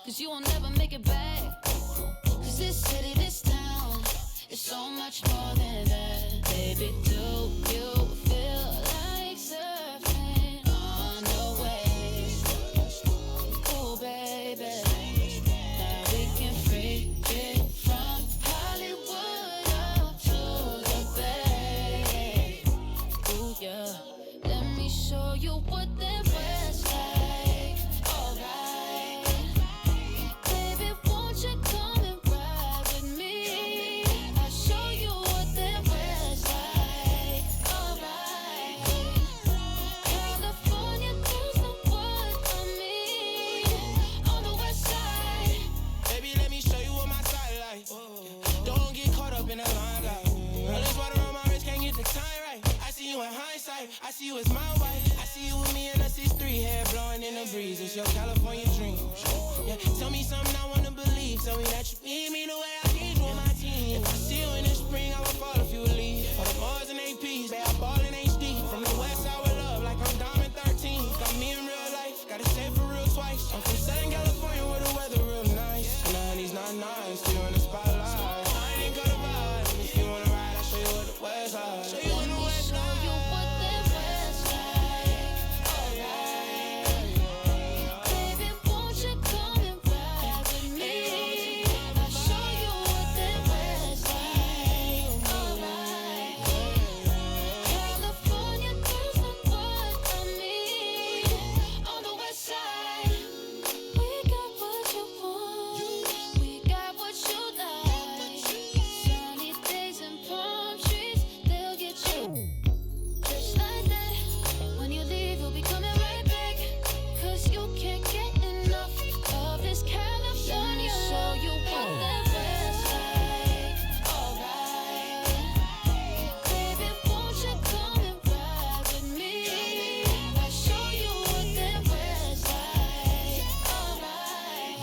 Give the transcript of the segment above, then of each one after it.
'cause you will never make it back. 'Cause this city, this town, is so much more than that. Baby, do you feel like surfing on the waves? Oh, baby, now we can freak it from Hollywood up to the Bay. Ooh, yeah, let me show you what that was like. Alright, baby, won't you come and ride with me? I'll show you what that was like. Alright, California girls know what I mean. On the west side, Baby, let me show you what my side like. Don't get caught up in the limelight. All this water on my wrist, can't get the time right. I see you in hindsight, I see you as my wife. I see you with me in a 6'3", hair blowing in the breeze. It's your California dream. Yeah, tell me something I wanna believe. Tell me that you need me the way I need you on my team. If I see you in the spring, I would fall if you would leave. All the Mars and APs, they are ball in HD. From the west side with love, like I'm Diamond 13. Got me in real life, gotta say it for real twice. I'm from Southern California where the weather real nice. And the honey's not nice, still in the spotlight. I ain't got a vibe, if you wanna ride, I'll show you what the west side. Show you let what the me west show side. you what that was like. Alright, baby, won't you come and ride with me? I'll show you what that was like. Alright, California girls know what I mean. On the west side, we got what you want, we got what you like. Sunny days and palm trees, they'll get you. Just like that, when you leave, you'll be coming right back. 'Cause you can't get enough of this California. Let me show you what that was like. Alright, baby, won't you come and ride with me? I'll show you what that was like. Alright,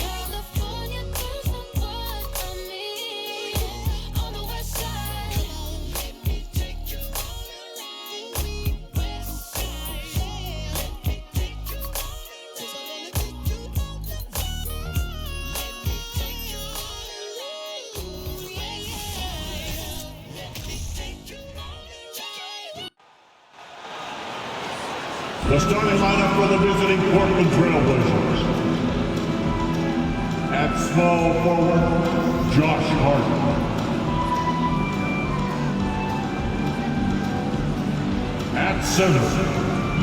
California girls know what I mean. On the west side, let me take you all around the west side. Let me take you all around. 'Cause I wanna take you all around. Let me take you all around the west side. Let me take you all around. The starting lineup for the visiting Portland Trailblazers. At small forward, Josh Hart. At center,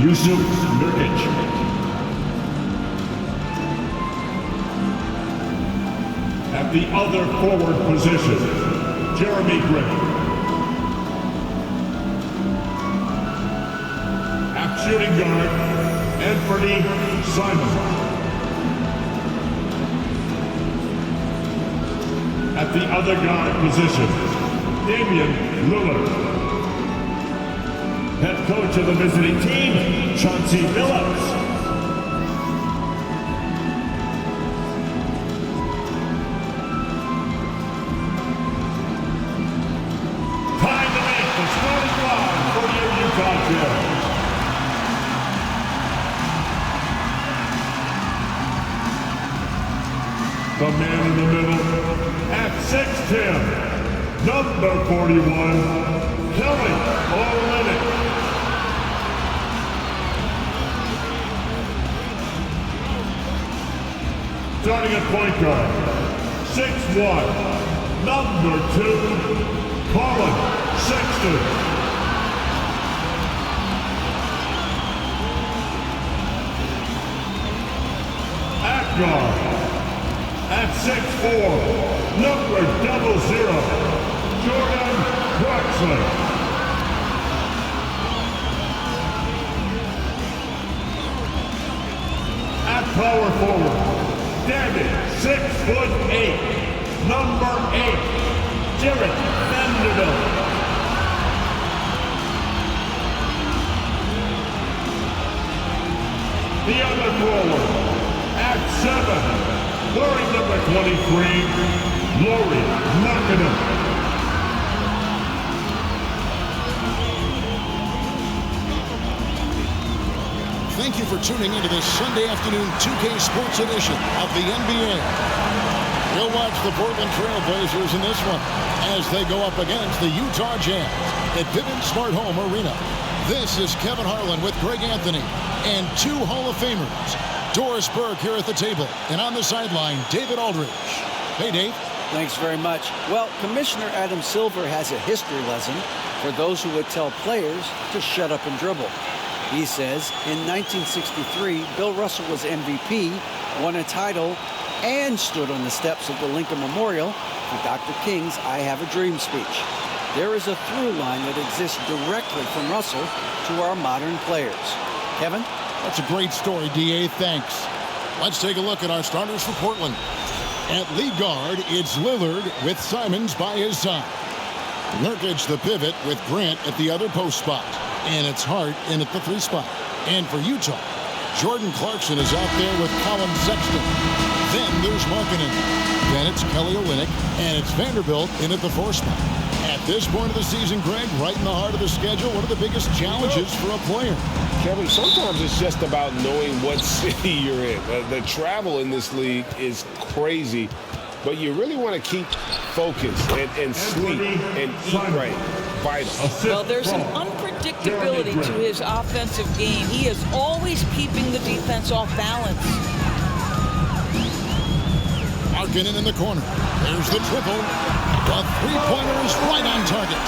Yusuf Nurkic. At the other forward position, Jeremy Griffin. At shooting guard, Anthony Simon. At the other guard position, Damian Lillard. Head coach of the visiting team, Chauncey Billups. Time to make the starting line for your Utah Jazz. The man in the middle, at 6'10", number 41, Kelly Olynyk. Starting at point guard, 6'1", number 2, Colin Sexton. At guard, at 6'4", number 00, Jordan Clarkson. At power forward, Damian, 6'8", number 8, Jared Vanderbilt. The other forward, at 7, wearing number 23, Lori Markkinen. Thank you. you for tuning into this Sunday afternoon 2K Sports edition of the NBA. You'll watch the Portland Trail Blazers in this one as they go up against the Utah Jazz at Vivint Smart Home Arena. This is Kevin Harlan with Greg Anthony and two Hall of Famers. Doris Burke here at the table, and on the sideline, David Aldridge. Hey, Dave. Thanks very much. Well, Commissioner Adam Silver has a history lesson for those who would tell players to shut up and dribble. He says in 1963, Bill Russell was MVP, won a title, and stood on the steps of the Lincoln Memorial for Dr. King's I Have a Dream speech. There is a through line that exists directly from Russell to our modern players. Kevin? That's a great story, D.A. Thanks. Let's take a look at our starters for Portland. At lead guard, it's Lillard with Simons by his side. Nurkic the pivot with Grant at the other post spot. And it's Hart in at the 3 spot. And for Utah, Jordan Clarkson is out there with Colin Sexton. Then there's Markkanen. Then it's Kelly Olynyk. And it's Vanderbilt in at the 4 spot. At this point of the season, Greg, right in the heart of the schedule, what are the biggest challenges for a player? Kevin, sometimes it's just about knowing what city you're in. The travel in this league is crazy, but you really want to keep focused and sleep and eat right. Vital. Well, there's an unpredictability to his offensive game. He is always keeping the defense off balance. Markkanen in the corner. There's the triple. The three-pointer is right on target.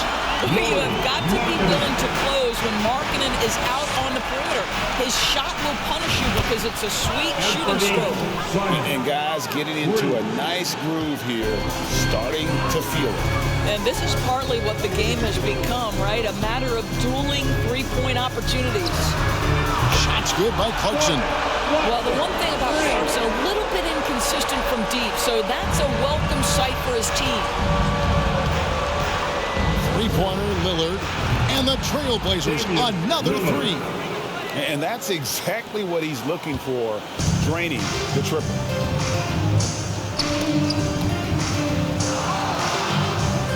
You have got to be willing to close when Markkanen is out on the perimeter. His shot will punish you because it's a sweet shooting stroke. And guys getting into a nice groove here, starting to feel it. And this is partly what the game has become, right? A matter of dueling three-point opportunities. Shots good by Clarkson. Well, the one thing about Clarkson, a little bit inconsistent from deep, so that's a welcome sight for his team. Three-pointer, Lillard, and the Trailblazers, another 3. And that's exactly what he's looking for, draining the triple.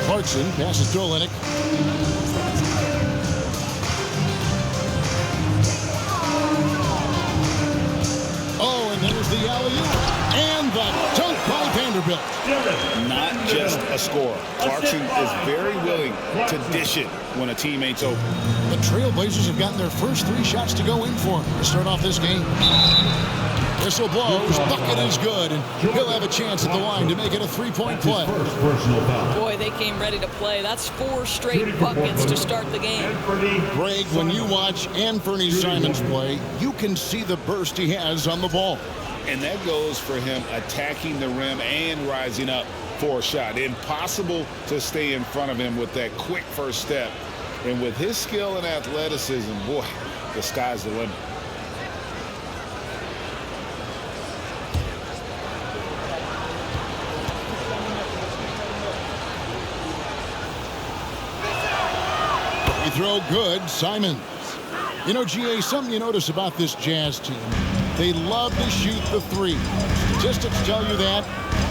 Clarkson passes to Olynyk. Oh, and there's the alley-oop. And the dunk by Vanderbilt. Not just a scorer. Clarkson is very willing to dish it when a teammate's open. The Trailblazers have gotten their first 3 shots to go in for him to start off this game. Whistle blows, bucket is good, and he'll have a chance at the line to make it a 3-point play. Boy, they came ready to play. That's 4 straight buckets to start the game. Greg, when you watch Anthony Simons play, you can see the burst he has on the ball. And that goes for him attacking the rim and rising up for a shot. Impossible to stay in front of him with that quick first step. And with his skill and athleticism, boy, the sky's the limit. Throw good, Simons. You know, GA, something you notice about this Jazz team, they love to shoot the 3. Statistics tell you that,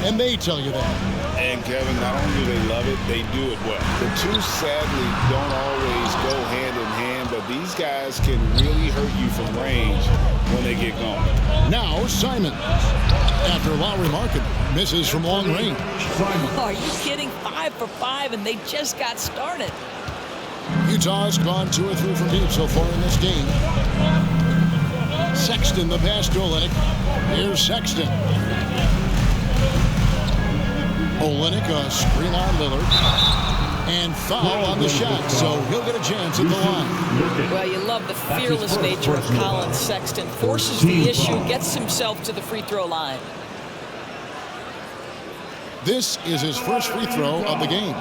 and they tell you that. And Kevin, not only do they love it, they do it well. The two sadly don't always go hand in hand, but these guys can really hurt you from range when they get going. Now Simons, after Lowry Markkanen misses from long range. Are you kidding? 5 for 5, and they just got started. Utah's gone 2 or 3 from deep so far in this game. Sexton, the pass to Olynyk. Here's Sexton. Olynyk, a screen on Lillard. And foul on the shot, so he'll get a chance at the line. Well, you love the fearless nature of Colin Sexton. Forces the issue, gets himself to the free throw line. This is his first free throw of the game.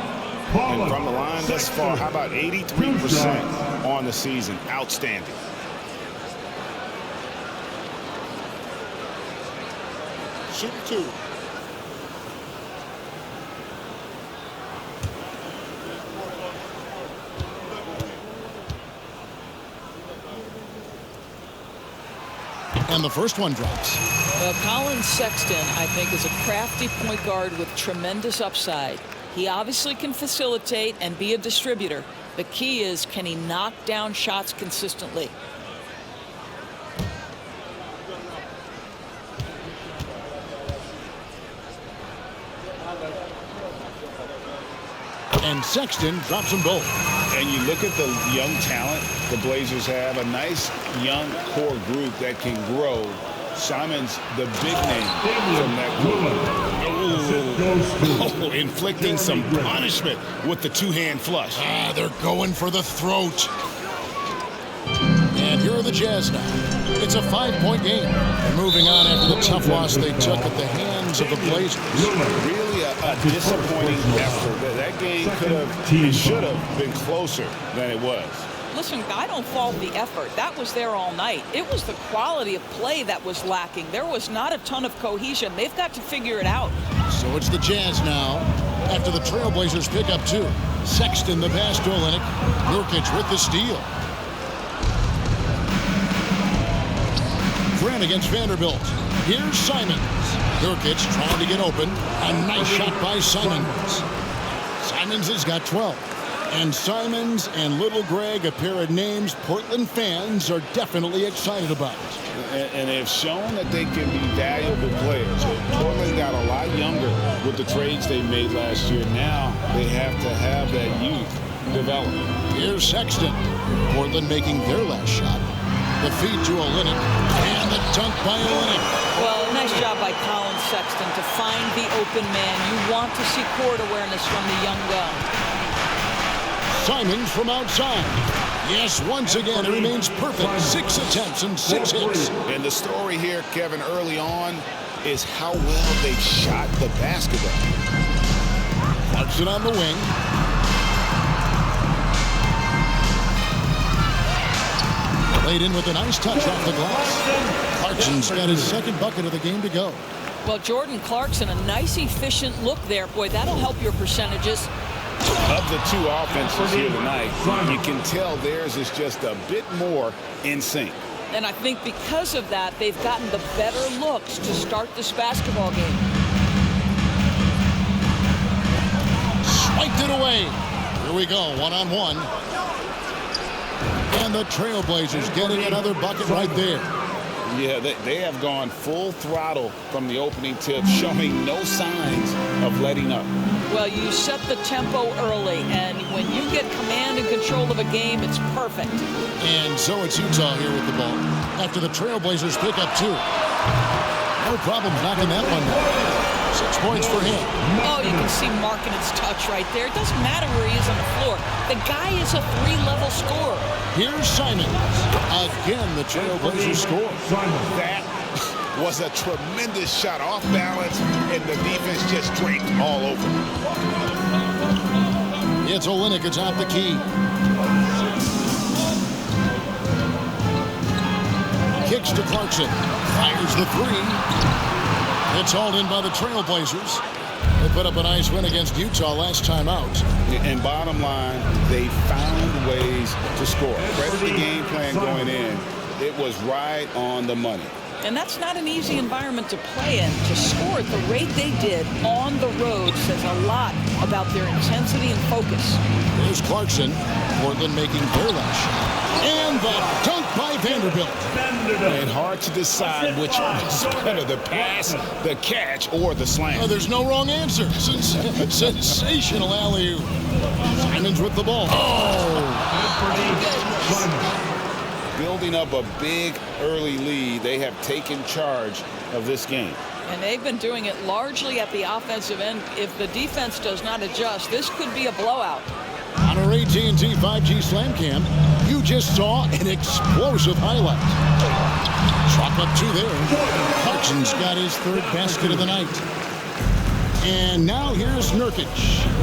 And from the line thus far, how about 83% on the season? Outstanding. Shoot 2. And the first one drops. Well, Colin Sexton, I think, is a crafty point guard with tremendous upside. He obviously can facilitate and be a distributor. The key is, can he knock down shots consistently? And Sexton drops them both. And you look at the young talent the Blazers have, a nice young core group that can grow. Simon's the big name from that group. Oh, inflicting some punishment with the two-hand flush. They're going for the throat. And here are the Jazz now. It's a 5-point game. They're moving on after the tough loss they took at the hands of the Blazers. Really a disappointing effort. That game could have, it should have been closer than it was. Listen, I don't fault the effort. That was there all night. It was the quality of play that was lacking. There was not a ton of cohesion. They've got to figure it out. So it's the Jazz now. After the Trailblazers pick up 2. Sexton the pass to Olynyk. Nurkic with the steal. Grant against Vanderbilt. Here's Simons. Nurkic trying to get open. A nice shot by Simons. Simons has got 12. And Simons and Little Greg, a pair of names Portland fans are definitely excited about. And they've shown that they can be valuable players. Portland got a lot younger with the trades they made last year. Now they have to have that youth develop. Here's Sexton. Portland making their last shot. The feed to Olynyk. And the dunk by Olynyk. Well, nice job by Colin Sexton to find the open man. You want to see court awareness from the young gun. Simons from outside. Yes, once again, it remains perfect. 6 attempts and 6 hits. And the story here, Kevin, early on is how well they shot the basketball. Clarkson on the wing. Laid in with a nice touch off the glass. Clarkson's got his second bucket of the game to go. Well, Jordan Clarkson, a nice, efficient look there. Boy, that'll help your percentages. Of the 2 offenses here tonight, you can tell theirs is just a bit more in sync. And I think because of that, they've gotten the better looks to start this basketball game. Swiped it away. Here we go, one-on-one. And the Trailblazers getting another bucket right there. Yeah, they have gone full throttle from the opening tip, showing no signs of letting up. Well, you set the tempo early, and when you get command and control of a game, it's perfect. And so it's Utah here with the ball. After the Trailblazers pick up 2. No problem knocking that one down. 6 points for him. Oh, you can see Markkanen's touch right there. It doesn't matter where he is on the floor. The guy is a 3-level scorer. Here's Simons. Again, the Trailblazers score. That was a tremendous shot off balance, and the defense just draped all over. It's Olynyk atop the key. Kicks to Clarkson. Fires the 3. It's hauled in by the Trailblazers. They put up a nice win against Utah last time out. And bottom line, they found ways to score. Credit the game plan going in. It was right on the money. And that's not an easy environment to play in. To score at the rate they did on the road says a lot about their intensity and focus. Here's Clarkson. Portland making their last shot. And the dunk by Vanderbilt. And hard to decide which is better, the pass, the catch, or the slam. Oh, there's no wrong answer. Sensational alley-oop. Simons with the ball. Building up a big early lead, they have taken charge of this game. And they've been doing it largely at the offensive end. If the defense does not adjust, this could be a blowout. On our AT&T 5G Slam Cam, you just saw an explosive highlight. Chalk up 2 there. Clarkson's got his 3rd basket of the night. And now here's Nurkic.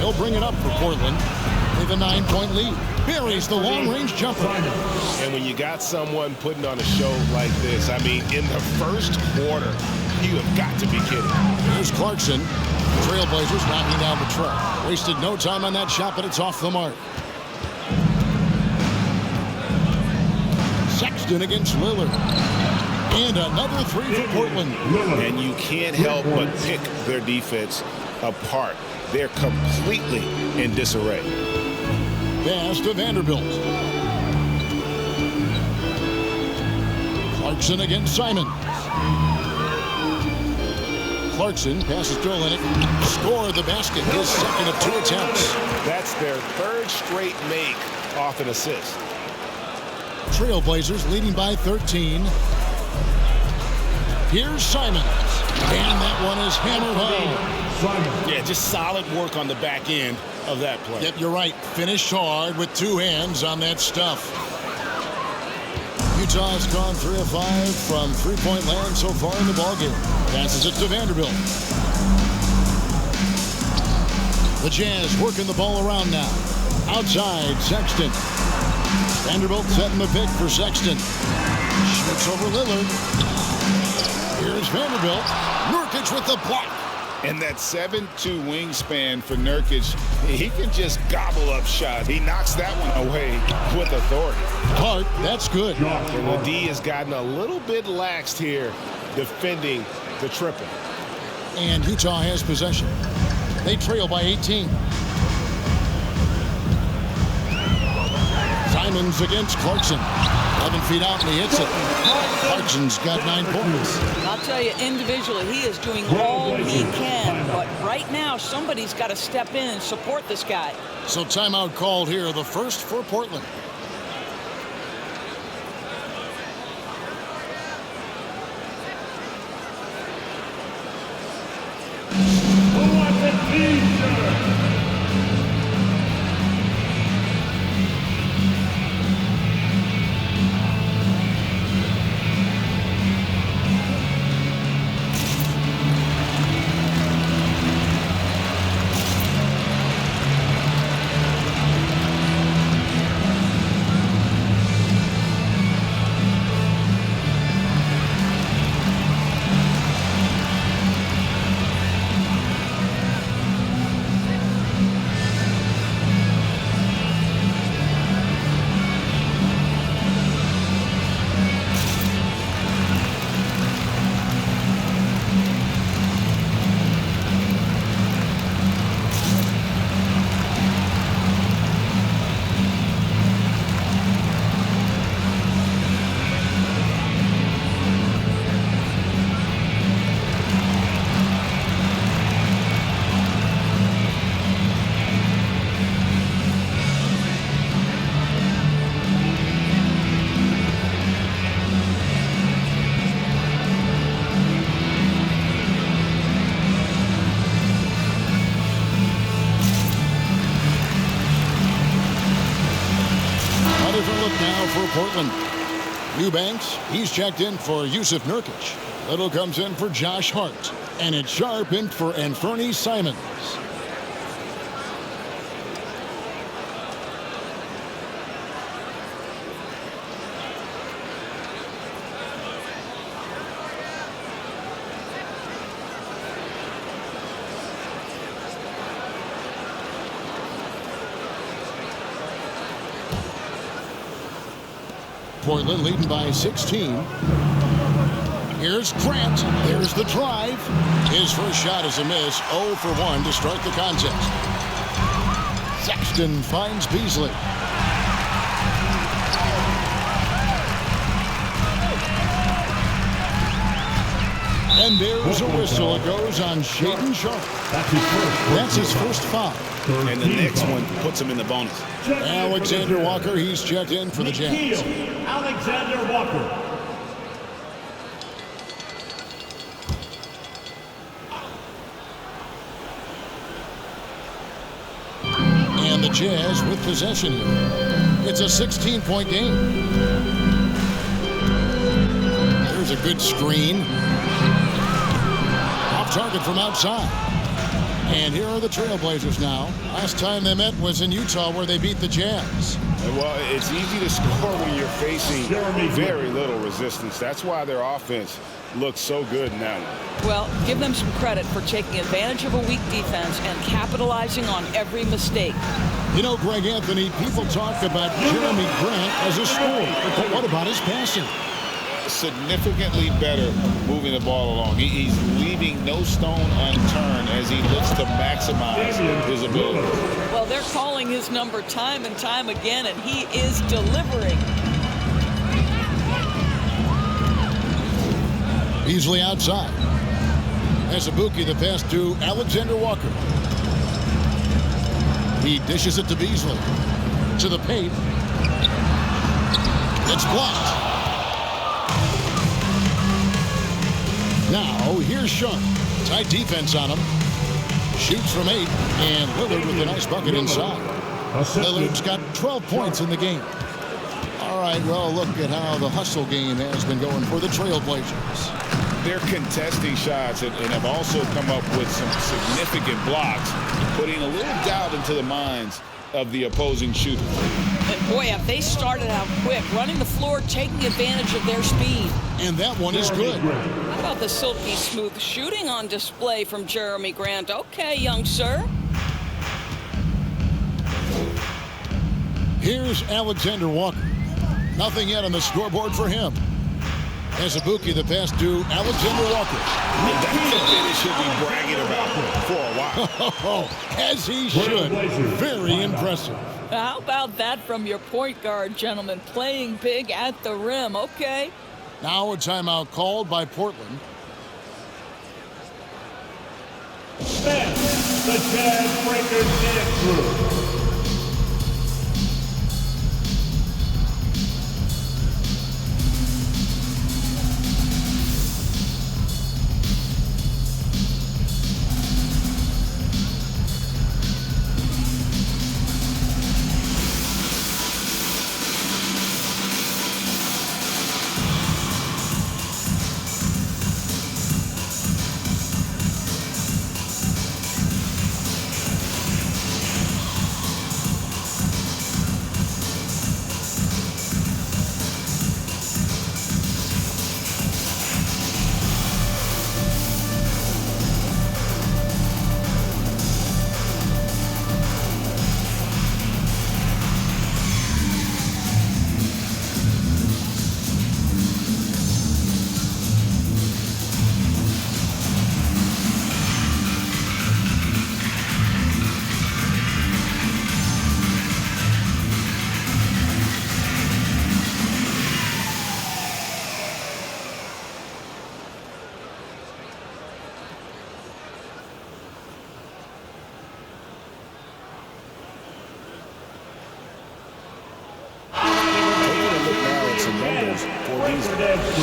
He'll bring it up for Portland. They have a 9-point lead. Buries the long-range jumper. And when you got someone putting on a show like this, I mean, in the first quarter, you have got to be kidding. Here's Clarkson. Trailblazers knocking down the truck. Wasted no time on that shot, but it's off the mark. Sexton against Lillard. And another 3 for Portland. And you can't help but pick their defense apart. They're completely in disarray. Pass to Vanderbilt. Clarkson against Simons. Clarkson passes to Olynyk. Score the basket. His second of 2 attempts. That's their third straight make off an assist. Trailblazers leading by 13. Here's Simons. And that one is hammered home. Yeah, just solid work on the back end of that play. Yep, you're right. Finished hard with 2 hands on that stuff. Utah's gone 3 of 5 from three-point land so far in the ballgame. Passes it to Vanderbilt. The Jazz working the ball around now. Outside, Sexton. Vanderbilt setting the pick for Sexton. Shoots over Lillard. Here's Vanderbilt. Nurkic with the block. And that 7'2" wingspan for Nurkic, he can just gobble up shots. He knocks that one away with authority. Clark, that's good. And the D has gotten a little bit laxed here defending the triple. And Utah has possession. They trail by 18. Simons against Clarkson. 11 feet out and he hits it. Clarkson's got 9 points. I'll tell you, individually, he is doing all he can. But right now, somebody's got to step in and support this guy. So timeout called here, the first for Portland. Who wants a t-shirt? Portland. Eubanks, he's checked in for Yusuf Nurkic. Little comes in for Josh Hart. And it's Sharp in for Anthony Simons. Portland leading by 16. Here's Grant. There's the drive. His first shot is a miss. 0 for 1 to start the contest. Sexton finds Beasley. And there's a whistle. It goes on Shaedon Sharp. That's his first foul. And the next one puts him in the bonus. Alexander Walker, he's checked in for the Jazz. Alexander Walker. And the Jazz with possession here. It's a 16-point game. There's a good screen. Off target from outside. And here are the Trailblazers now. Last time they met was in Utah where they beat the Jazz. Well, it's easy to score when you're facing very little resistance. That's why their offense looks so good now. Well, give them some credit for taking advantage of a weak defense and capitalizing on every mistake. You know, Greg Anthony, people talk about Jeremy Grant as a scorer, but what about his passing? Significantly better moving the ball along. He's leaving no stone unturned as he looks to maximize his ability. Well, they're calling his number time and time again, and he is delivering. Beasley outside. Azubuike the pass to Alexander Walker. He dishes it to Beasley. To the paint. It's blocked. Now, here's Sharp. Tight defense on him. Shoots from 8, and Lillard with a nice bucket inside. Lillard's got 12 points in the game. All right, well, look at how the hustle game has been going for the Trailblazers. They're contesting shots and have also come up with some significant blocks, putting a little doubt into the minds of the opposing shooter. And boy, have they started out quick, running the floor, taking advantage of their speed. And that one is good. How about the silky smooth shooting on display from Jeremy Grant? Okay, young sir. Here's Alexander Walker. Nothing yet on the scoreboard for him. Azubuike the pass to Alexander Walker. And that's something he should be bragging about for a while. As he should. Very impressive. How about that from your point guard, gentlemen? Playing big at the rim. Okay. Now a timeout called by Portland. The Jazz Breakers dance group.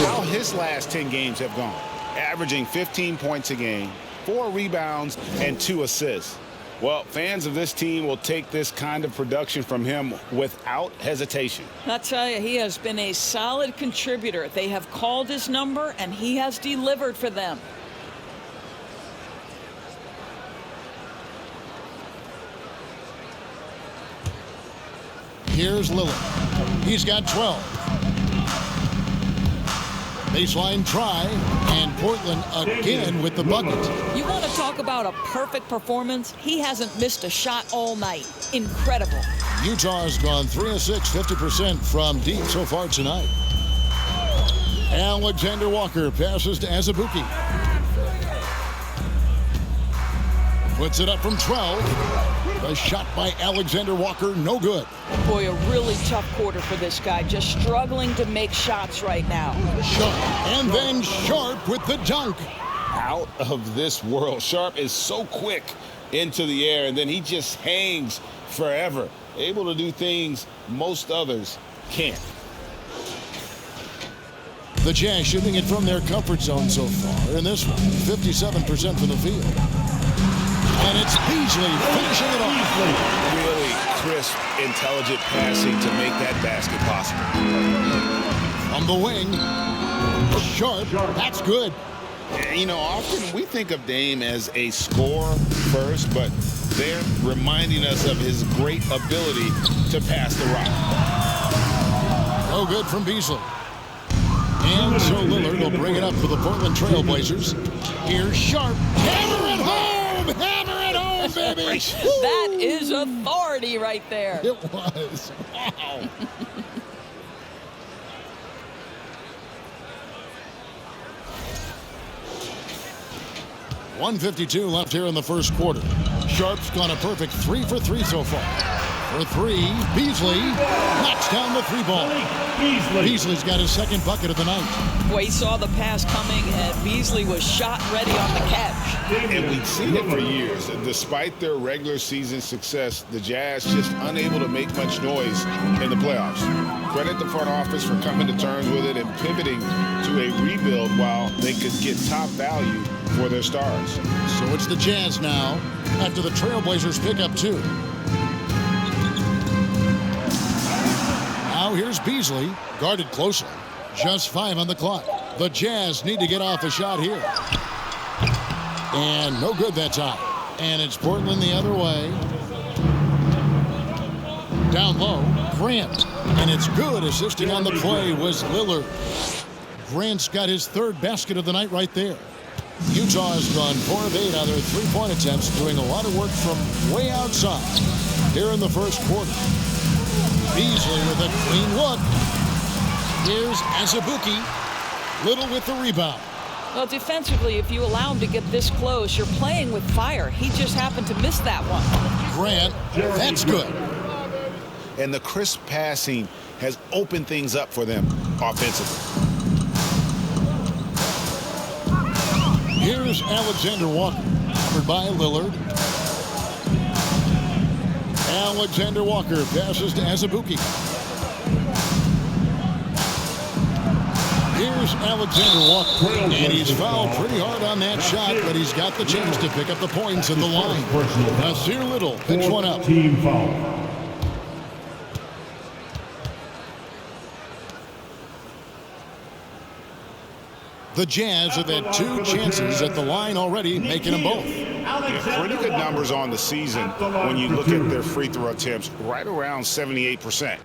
How his last 10 games have gone, averaging 15 points a game, 4 rebounds, and 2 assists. Well, fans of this team will take this kind of production from him without hesitation. I tell you, he has been a solid contributor. They have called his number, and he has delivered for them. Here's Lillard. He's got 12. Baseline try, and Portland again with the bucket. You want to talk about a perfect performance? He hasn't missed a shot all night. Incredible. Utah's gone 3 of 6, 50% from deep so far tonight. Alexander Walker passes to Azubuike. Puts it up from 12. A shot by Alexander Walker, no good. Boy, a really tough quarter for this guy. Just struggling to make shots right now. Sharp, and then Sharp with the dunk. Out of this world. Sharp is so quick into the air, and then he just hangs forever. Able to do things most others can't. The Jazz shooting it from their comfort zone so far in this one. 57% from the field. And it's Beasley finishing it off. Really crisp, intelligent passing to make that basket possible. From the wing, Sharp, that's good. You know, often we think of Dame as a scorer first, but they're reminding us of his great ability to pass the rock. No good from Beasley. And so Lillard will bring it up for the Portland Trailblazers. Here's Sharp. Hammer it home! Hammer it home, baby! That is authority right there. It was. Wow. .152 left here in the first quarter. Sharp's gone a perfect 3 for 3 so far. For three, Beasley knocks down the three ball. Beasley's got his second bucket of the night. Boy, he saw the pass coming, and Beasley was shot ready on the catch. And we've seen it for years. Despite their regular season success, the Jazz just unable to make much noise in the playoffs. Credit the front office for coming to terms with it and pivoting to a rebuild while they could get top value for their stars. So it's the Jazz now after the Trailblazers pick up 2. Now here's Beasley, guarded closely. Just 5 on the clock. The Jazz need to get off a shot here. And no good that time. And it's Portland the other way. Down low, Grant. And it's good. Assisting on the play was Lillard. Grant's got his 3rd basket of the night right there. Utah has gone 4 of 8 on their 3-point attempts, doing a lot of work from way outside here in the first quarter. Beasley with a clean look. Here's Azubuike. Little with the rebound. Well, defensively, if you allow him to get this close, you're playing with fire. He just happened to miss that one. Grant, that's good. And the crisp passing has opened things up for them offensively. Here's Alexander Walker, covered by Lillard. Alexander Walker passes to Azubuike. Here's Alexander Walker, and he's fouled pretty hard on that shot, but he's got the chance to pick up the points at the line. Nasir Little picks one up. Team foul. The Jazz have had 2 chances at the line already, making them both. Pretty good numbers on the season when you look at their free throw attempts, right around 78%.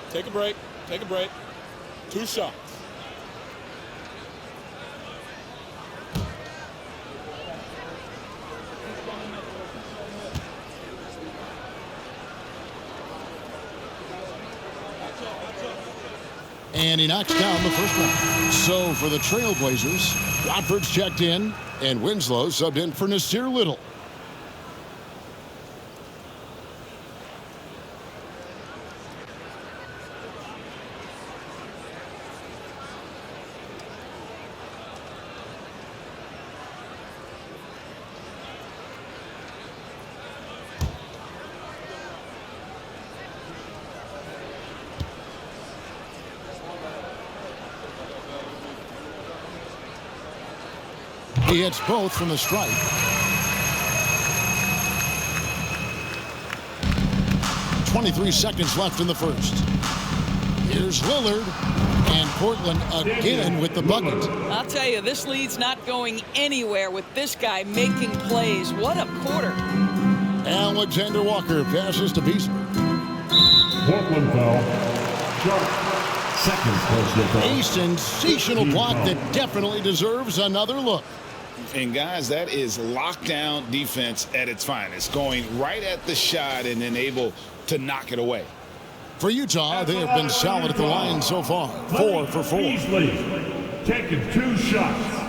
Take a break. Take a break. 2 shots. And he knocks down the first one. So for the Trailblazers, Watford's checked in, and Winslow subbed in for Nasir Little. He hits both from the stripe. .23 seconds left in the first. Here's Lillard, and Portland again with the bucket. I'll tell you, this lead's not going anywhere with this guy making plays. What a quarter. Alexander Walker passes to Beasley. Portland foul. Sharp. Second personal foul. A sensational block that definitely deserves another look. And guys, that is lockdown defense at its finest, going right at the shot and then able to knock it away. For Utah, they have been solid at the line so far. 4 for 4. Beasley taking 2 shots.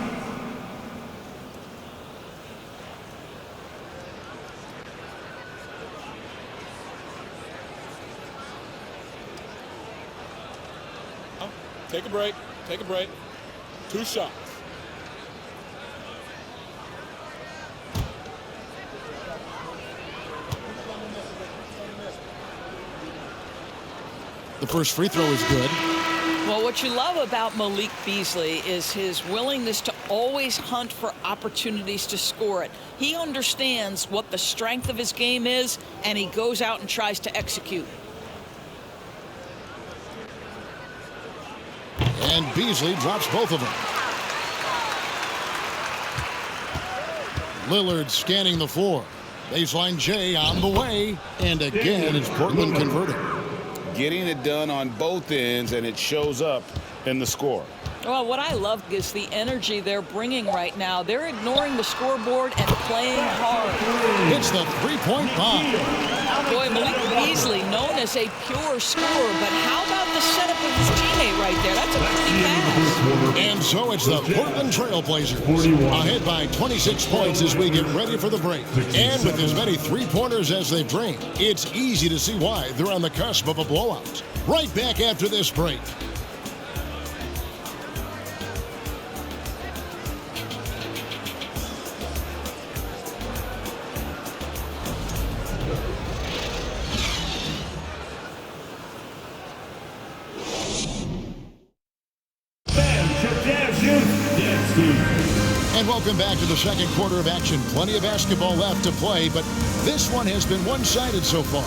Take a break. Take a break. 2 shots. The first free throw is good. Well, what you love about Malik Beasley is his willingness to always hunt for opportunities to score it. He understands what the strength of his game is, and he goes out and tries to execute. And Beasley drops both of them. Lillard scanning the floor. Baseline J on the way. And again, it's Portland converting. Getting it done on both ends, and it shows up in the score. Well, what I love is the energy they're bringing right now. They're ignoring the scoreboard and playing hard. It's the three-point bomb. Boy, Malik Beasley, known as a pure scorer, but how about the setup of his teammate right there? That's a pretty pass. And so it's the Portland Trail Blazers ahead by 26 points as we get ready for the break. And with as many three-pointers as they've drained, it's easy to see why they're on the cusp of a blowout. Right back after this break. And welcome back to the second quarter of action. Plenty of basketball left to play, but this one has been one-sided so far.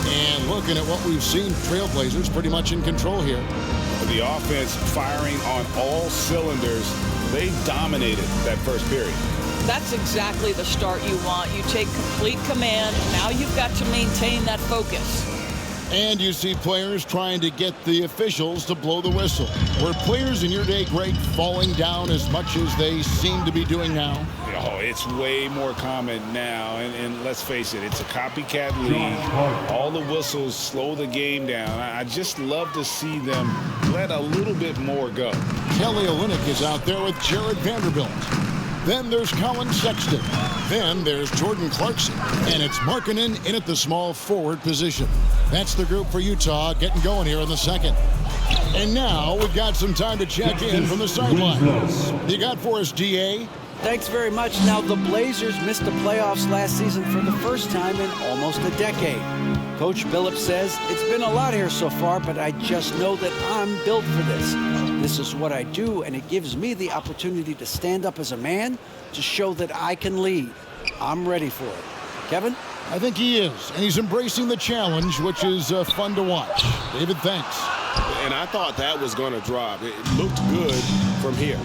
And looking at what we've seen, Trailblazers pretty much in control here. The offense firing on all cylinders. They dominated that first period. That's exactly the start you want. You take complete command. Now you've got to maintain that focus. And you see players trying to get the officials to blow the whistle. Were players in your day, Greg, falling down as much as they seem to be doing now? Oh, it's way more common now. And let's face it, it's a copycat league. All the whistles slow the game down. I just love to see them let a little bit more go. Kelly Olynyk is out there with Jared Vanderbilt. Then there's Colin Sexton. Then there's Jordan Clarkson. And it's Markkanen in at the small forward position. That's the group for Utah getting going here in the second. And now we've got some time to check in from the sidelines. You got for us, DA? Thanks very much. Now, the Blazers missed the playoffs last season for the first time in almost a decade. Coach Billups says, it's been a lot here so far, but I just know that I'm built for this. This is what I do, and it gives me the opportunity to stand up as a man to show that I can lead. I'm ready for it. Kevin? I think he is, and he's embracing the challenge, which is fun to watch. David, thanks. And I thought that was going to drop. It looked good from here.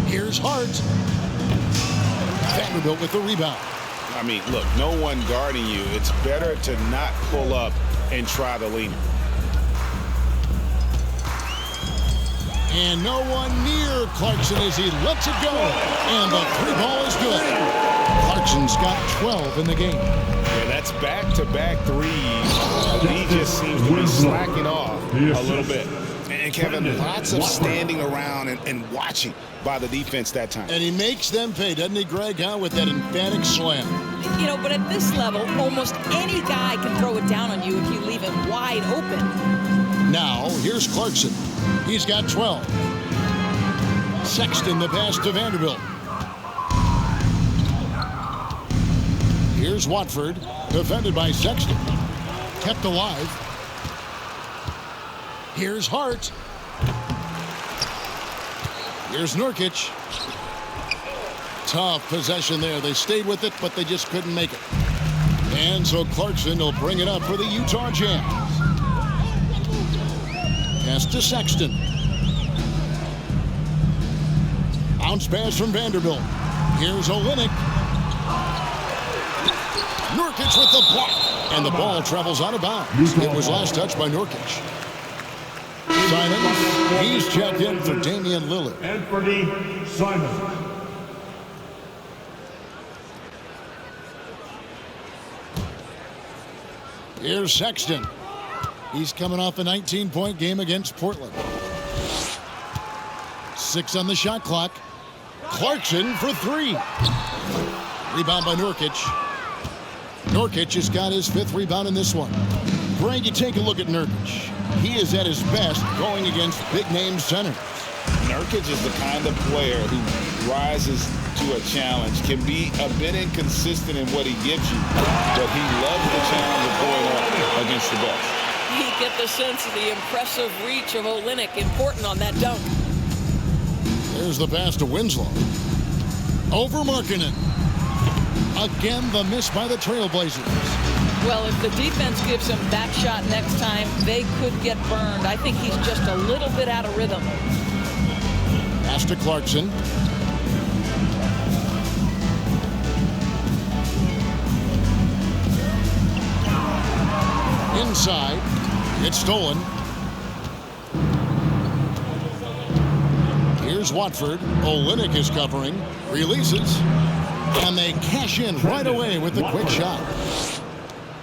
Here's Hart. Vanderbilt with the rebound. I mean, look, no one guarding you. It's better to not pull up and try to lean. And no one near Clarkson as he lets it go. And the three ball is good. Clarkson's got 12 in the game. Yeah, that's back-to-back threes. He just seems to be slacking off a little bit. And Kevin, lots of standing around and watching by the defense that time. And he makes them pay, doesn't he, Greg, with that emphatic slam? You know, but at this level, almost any guy can throw it down on you if you leave him wide open. Now, here's Clarkson. He's got 12. Sexton the pass to Vanderbilt. Here's Watford, defended by Sexton. Kept alive. Here's Hart. Here's Nurkic. Tough possession there. They stayed with it, but they just couldn't make it. And so Clarkson will bring it up for the Utah Jazz. Pass to Sexton. Bounce pass from Vanderbilt. Here's Olynyk. Nurkic with the block. And the ball travels out of bounds. It was last touched by Nurkic. Simon, he's checked in for Damian Lillard. Anthony Simon. Here's Sexton. He's coming off a 19-point game against Portland. 6 on the shot clock. Clarkson for 3. Rebound by Nurkic. Nurkic has got his 5th rebound in this one. Greg, you take a look at Nurkic. He is at his best going against big-name centers. Nurkic is the kind of player who rises to a challenge, can be a bit inconsistent in what he gives you, but he loves the challenge of going up against the best. You get the sense of the impressive reach of Olynyk, important on that dunk. There's the pass to Winslow. Over Markkanen. Again, the miss by the Trailblazers. Well, if the defense gives him that shot next time, they could get burned. I think he's just a little bit out of rhythm. Pass to Clarkson. Inside. It's stolen. Here's Watford. Olynyk is covering. Releases. And they cash in right away with the quick shot.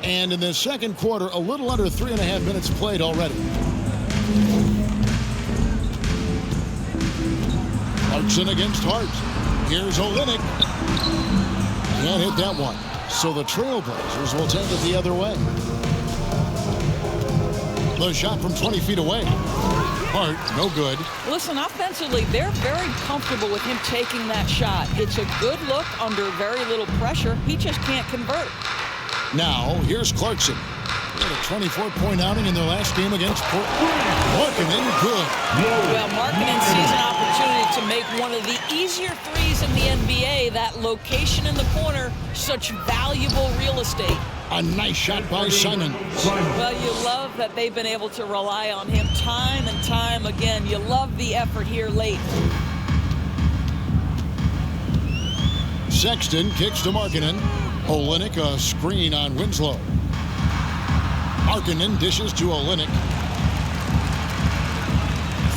And in the second quarter, a little under 3.5 minutes played already. Clarkson against Hart. Here's Olynyk. Can't hit that one. So the Trailblazers will take it the other way. The shot from 20 feet away. Hart, no good. Listen, offensively, they're very comfortable with him taking that shot. It's a good look under very little pressure. He just can't convert. Now, here's Clarkson. They had a 24-point outing in their last game against Portland. Markkanen, good. Well, Markkanen sees an opportunity to make one of the easier threes in the NBA. That location in the corner, such valuable real estate. A nice shot by Simon. Well, you love that they've been able to rely on him time and time again. You love the effort here late. Sexton kicks to Markkanen. Olynyk a screen on Winslow. Markkanen dishes to Olynyk.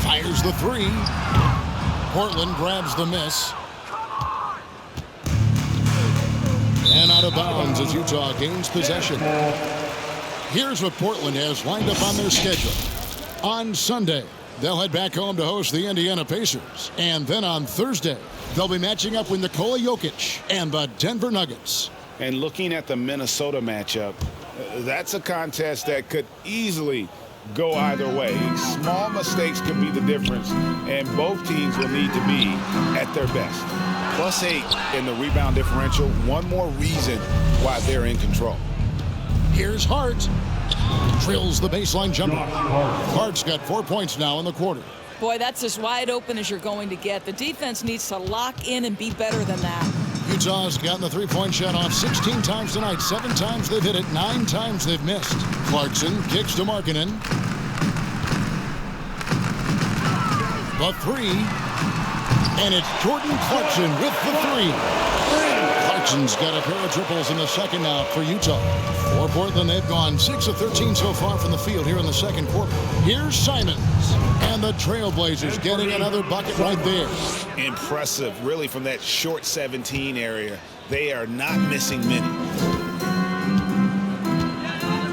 Fires the three. Portland grabs the miss. And out of bounds as Utah gains possession. Here's what Portland has lined up on their schedule. On Sunday, they'll head back home to host the Indiana Pacers. And then on Thursday, they'll be matching up with Nikola Jokic and the Denver Nuggets. And looking at the Minnesota matchup, that's a contest that could easily go either way. Small mistakes could be the difference, and both teams will need to be at their best. +8 in the rebound differential. One more reason why they're in control. Here's Hart. Drills the baseline jumper. Hart's got 4 points now in the quarter. Boy, that's as wide open as you're going to get. The defense needs to lock in and be better than that. Utah's gotten the three-point shot off 16 times tonight. 7 times they've hit it. 9 times they've missed. Clarkson kicks to Markkanen. The three. And it's Jordan Clarkson with the three. Clarkson's got a pair of triples in the second now for Utah. For Portland, they've gone 6 of 13 so far from the field here in the second quarter. Here's Simons. And the Trailblazers getting another bucket right there. Impressive, really, from that short 17 area. They are not missing many.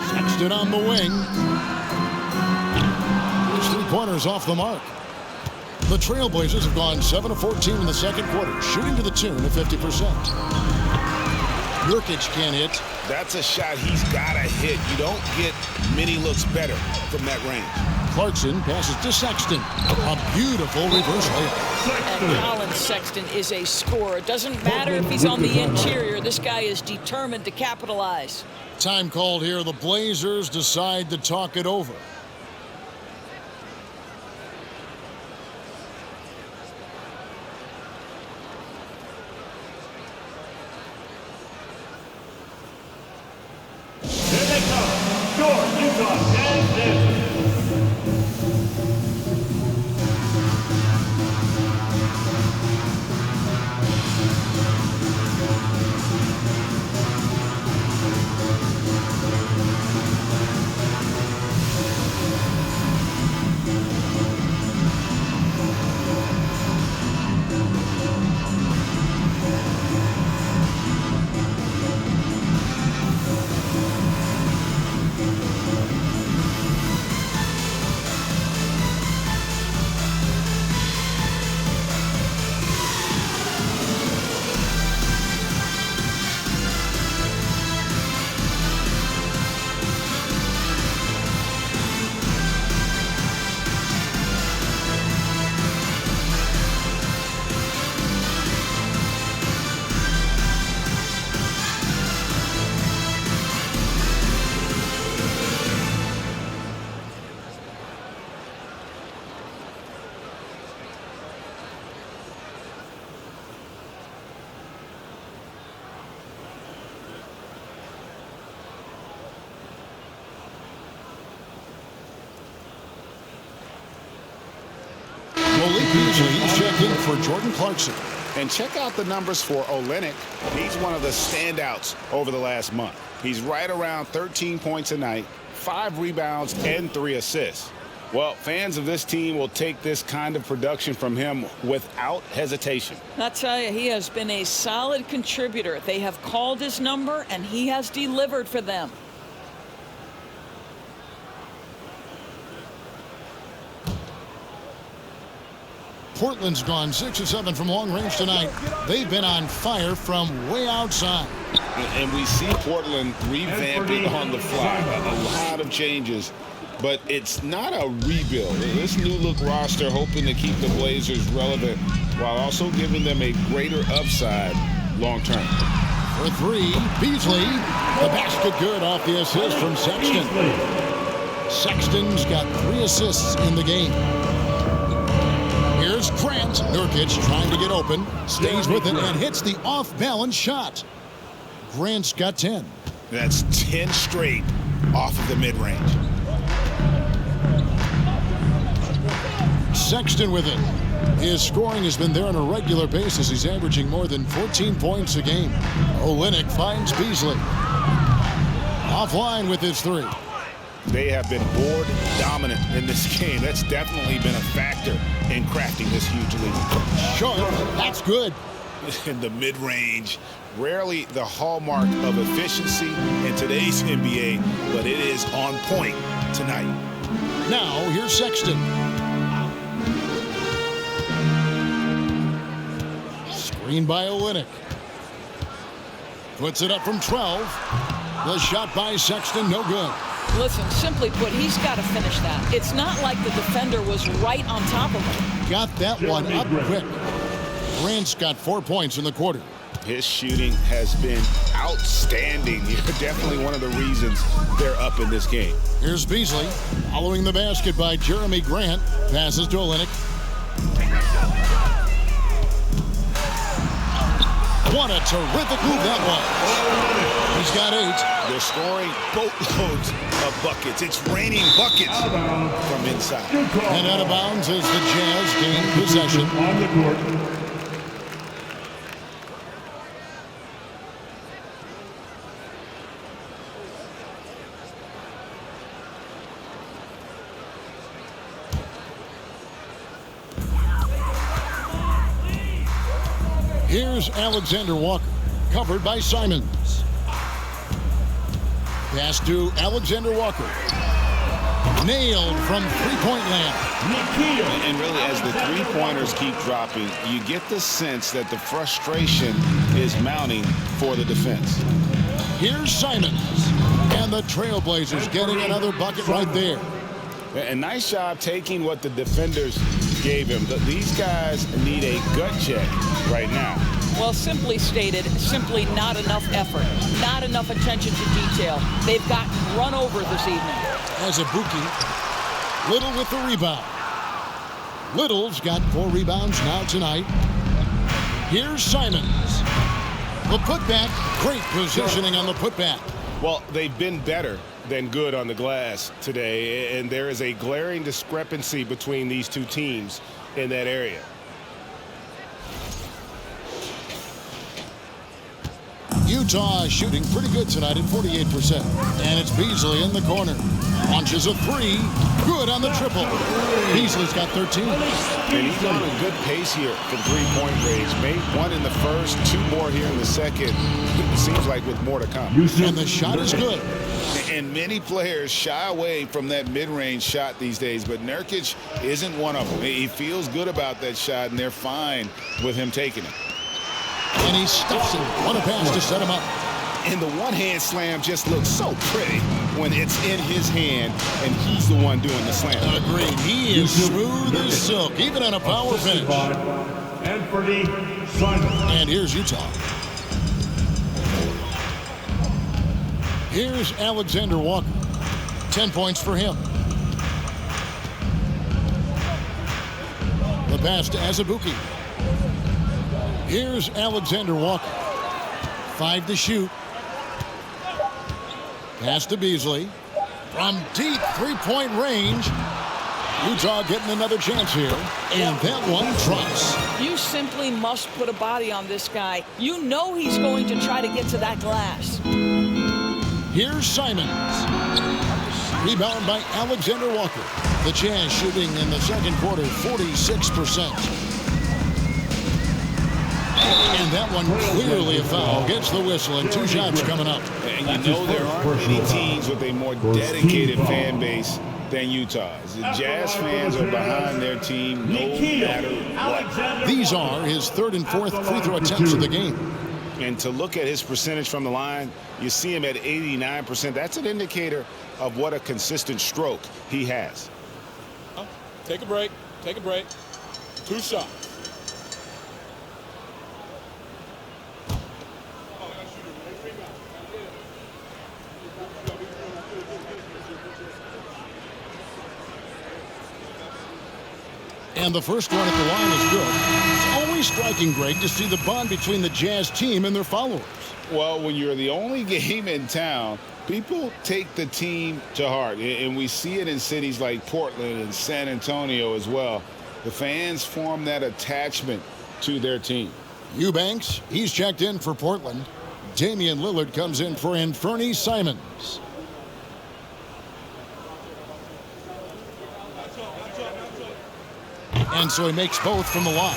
Sexton on the wing. His three-pointers off the mark. The Trailblazers have gone 7 of 14 in the second quarter, shooting to the tune of 50%. Jokic can't hit. That's a shot he's got to hit. You don't get many looks better from that range. Clarkson passes to Sexton. A beautiful reverse layup. And Colin Sexton is a scorer. It doesn't matter if he's on the interior. This guy is determined to capitalize. Time called here. The Blazers decide to talk it over. Here they come. Your Utah Jazz. He's checked in for Jordan Clarkson. And check out the numbers for Olynyk. He's one of the standouts over the last month. He's right around 13 points a night, 5 rebounds, and 3 assists. Well, fans of this team will take this kind of production from him without hesitation. I tell you, he has been a solid contributor. They have called his number, and he has delivered for them. Portland's gone 6 of 7 from long range tonight. They've been on fire from way outside. And we see Portland revamping on the fly. A lot of changes, but it's not a rebuild. This new look roster hoping to keep the Blazers relevant while also giving them a greater upside long term. For three, Beasley. The basket good off the assist from Sexton. Sexton's got 3 assists in the game. Here's Grant. Nurkic trying to get open. Stays with it and hits the off-balance shot. Grant's got 10. That's 10 straight off of the mid-range. Sexton with it. His scoring has been there on a regular basis. He's averaging more than 14 points a game. Olynyk finds Beasley. Offline with his 3. They have been board dominant in this game. That's definitely been a factor in crafting this huge lead. Short. That's good. In the mid-range, rarely the hallmark of efficiency in today's NBA, but it is on point tonight. Now, here's Sexton. Screen by Olynyk. Puts it up from 12. The shot by Sexton, no good. Listen, simply put, he's got to finish that. It's not like the defender was right on top of him. Got that one up quick. Grant's got 4 points in the quarter. His shooting has been outstanding. You're definitely one of the reasons they're up in this game. Here's Beasley. Following the basket by Jeremy Grant. Passes to Olynyk. What a terrific move that was. He's got 8. They're scoring boatloads of buckets. It's raining buckets from inside. And out of bounds as the Jazz gain possession. On the court. Here's Alexander Walker, covered by Simons. Pass to Alexander Walker. Nailed from three-point land. And really, as the three-pointers keep dropping, you get the sense that the frustration is mounting for the defense. Here's Simons. And the Trailblazers getting another bucket right there. A nice job taking what the defenders gave him. These guys need a gut check right now. Well, simply stated, simply not enough effort, not enough attention to detail. They've gotten run over this evening. As a Buki, Little with the rebound. Little's got 4 rebounds now tonight. Here's Simons. The putback, great positioning on the putback. Well, they've been better than good on the glass today, and there is a glaring discrepancy between these two teams in that area. Utah shooting pretty good tonight at 48%. And it's Beasley in the corner. Launches a 3. Good on the triple. Beasley's got 13. And he's on a good pace here from three-point range. Made 1 in the first, 2 more here in the second. It seems like with more to come. And the shot is good. And many players shy away from that mid-range shot these days, but Nurkic isn't one of them. He feels good about that shot, and they're fine with him taking it. And he stuffs it. What a pass to set him up. And the one-hand slam just looks so pretty when it's in his hand and he's the one doing the slam. Agreed. He is smooth as silk, even on a power finish. Anthony Simons. And here's Utah. Here's Alexander Walker. 10 points for him. The pass to Azubuike. Here's Alexander Walker. 5 to shoot. Pass to Beasley. From deep three-point range. Utah getting another chance here. And that one drops. You simply must put a body on this guy. You know he's going to try to get to that glass. Here's Simons. Rebound by Alexander Walker. The Jazz shooting in the second quarter 46%. And that one clearly a foul. Gets the whistle and 2 shots coming up. And you know there aren't many teams with a more dedicated fan base than Utah's. The Jazz fans are behind their team no matter what. These are his third and fourth free throw attempts of the game. And to look at his percentage from the line, you see him at 89%. That's an indicator of what a consistent stroke he has. Take a break. Take a break. 2 shots. And the first one at the line is good. It's always striking, Greg, to see the bond between the Jazz team and their followers. Well, when you're the only game in town, people take the team to heart. And we see it in cities like Portland and San Antonio as well. The fans form that attachment to their team. Eubanks, he's checked in for Portland. Damian Lillard comes in for Anfernee Simons. And so he makes both from the line.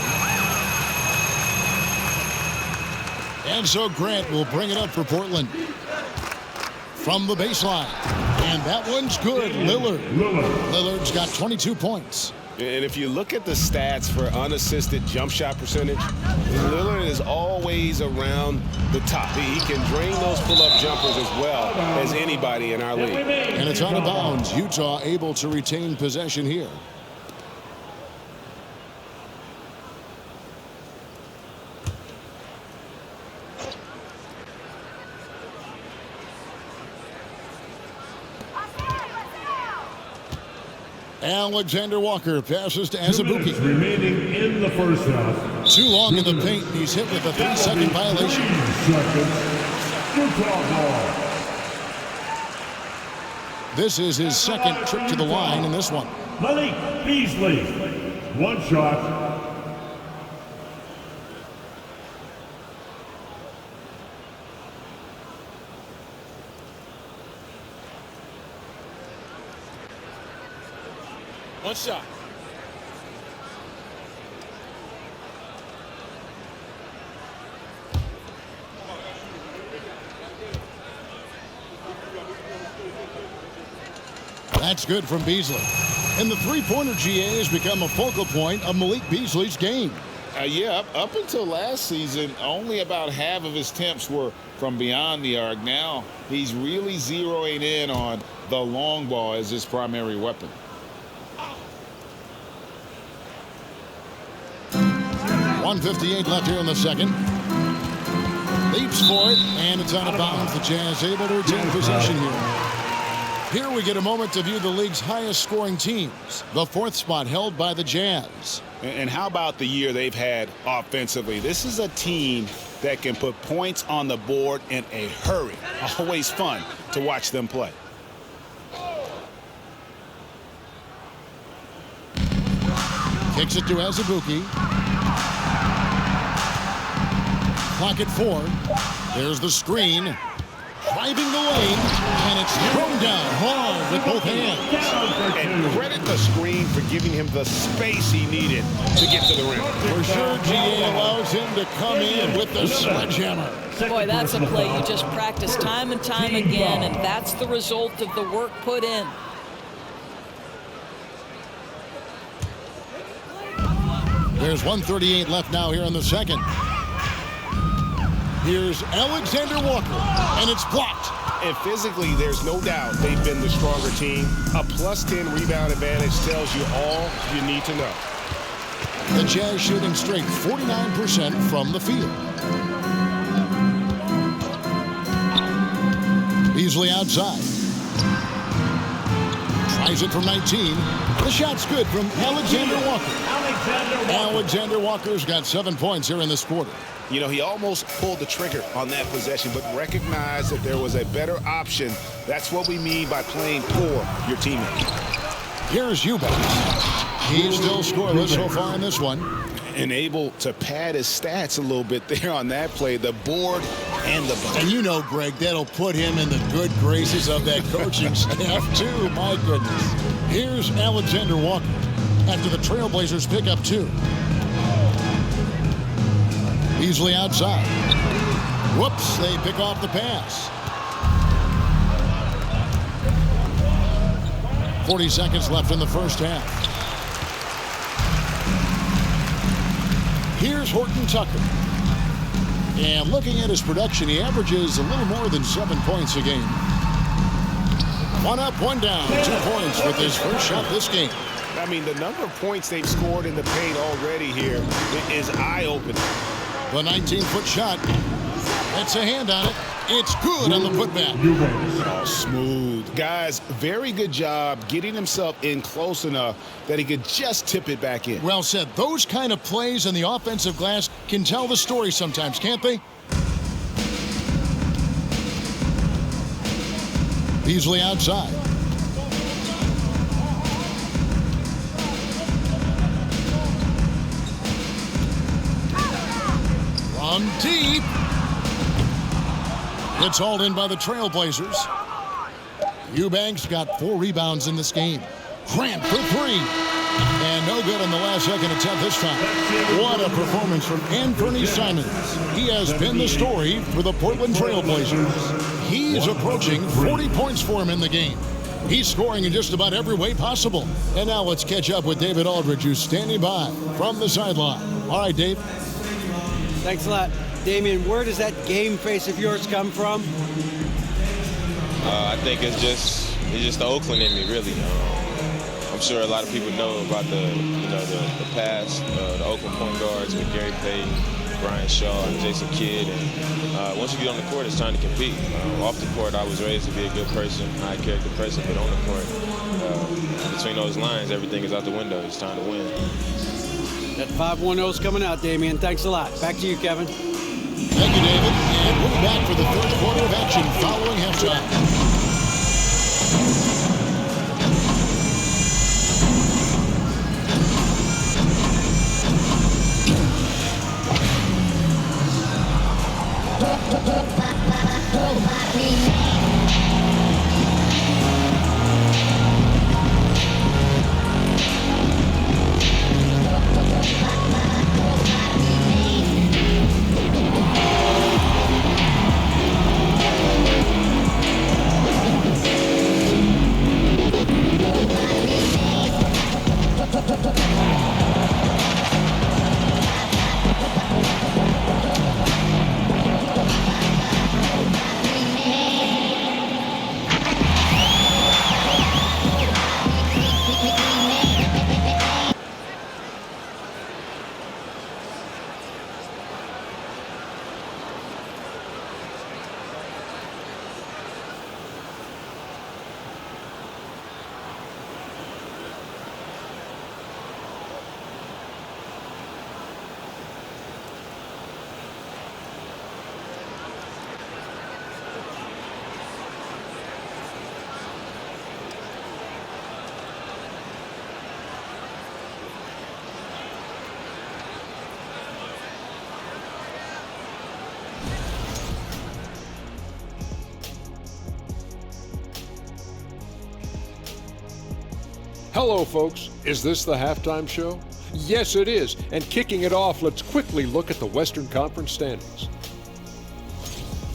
And so Grant will bring it up for Portland. From the baseline. And that one's good. Lillard's got 22 points. And if you look at the stats for unassisted jump shot percentage, Lillard is always around the top. He can drain those pull-up jumpers as well as anybody in our league. And it's out of bounds. Utah able to retain possession here. Alexander Walker passes to Azubuike. Remaining in the first half. Too long in the paint. He's hit with a 3-second violation. Utah ball. This is his second trip to the line in this one. Malik Beasley. 1 shot. One shot. That's good from Beasley. And the three-pointer GA has become a focal point of Malik Beasley's game. Up until last season, only about half of his attempts were from beyond the arc. Now he's really zeroing in on the long ball as his primary weapon. 1:58 left here in the second. Leaps for it, and it's out of bounds. The Jazz able to retain possession here. Here we get a moment to view the league's highest scoring teams. The fourth spot held by the Jazz. And how about the year they've had offensively? This is a team that can put points on the board in a hurry. Always fun to watch them play. Kicks it to Azubuike. Clock at 4. There's the screen. Driving the lane, and it's thrown down hard with both hands. And credit the screen for giving him the space he needed to get to the rim. For sure, GA allows him to come in with the sledgehammer. Boy, that's a play you just practice time and time again, and that's the result of the work put in. There's 1:38 left now here in the second. Here's Alexander Walker, and it's blocked. And physically, there's no doubt they've been the stronger team. A +10 rebound advantage tells you all you need to know. The Jazz shooting straight 49% from the field. Beasley outside. Tries it from 19. The shot's good from Alexander Walker. Alexander Walker's got 7 points here in this quarter. You know, he almost pulled the trigger on that possession, but recognized that there was a better option. That's what we mean by playing for your teammates. Here's Eubanks. He's still scoreless so far in this one. And able to pad his stats a little bit there on that play, the board and the bucket. And you know, Greg, that'll put him in the good graces of that coaching staff, too. My goodness. Here's Alexander Walker after the Trailblazers pick up 2. Beasley outside. Whoops, they pick off the pass. 40 seconds left in the first half. Here's Horton Tucker. And looking at his production, he averages a little more than 7 points a game. 1 up, 1 down, 2 points with his first shot this game. I mean, the number of points they've scored in the paint already here is eye-opening. The 19-foot shot. That's a hand on it. It's good on the putback. Oh, smooth. Guys, very good job getting himself in close enough that he could just tip it back in. Well said. Those kind of plays on the offensive glass can tell the story sometimes, can't they? Beasley outside. From deep. It's hauled in by the Trailblazers. Eubanks got 4 rebounds in this game. Grant for 3. And no good on the last second attempt this time. What a performance from Anthony Simons. He has been the story for the Portland Trailblazers. He's approaching 40 points for him in the game. He's scoring in just about every way possible. And now let's catch up with David Aldridge, who's standing by from the sideline. All right, Dave. Thanks a lot. Damian, where does that game face of yours come from? I think it's just the Oakland in me, really. I'm sure a lot of people know about the past, the Oakland point guards with Gary Payton, Brian Shaw, and Jason Kidd. And once you get on the court, it's time to compete. Off the court, I was raised to be a good person, high character person, but on the court, between those lines, everything is out the window. It's time to win. That 5-1-0 is coming out, Damian. Thanks a lot. Back to you, Kevin. Thank you, David. And we're back for the third quarter of action following halftime. Hello, folks. Is this the halftime show? Yes, it is. And kicking it off, let's quickly look at the Western Conference standings.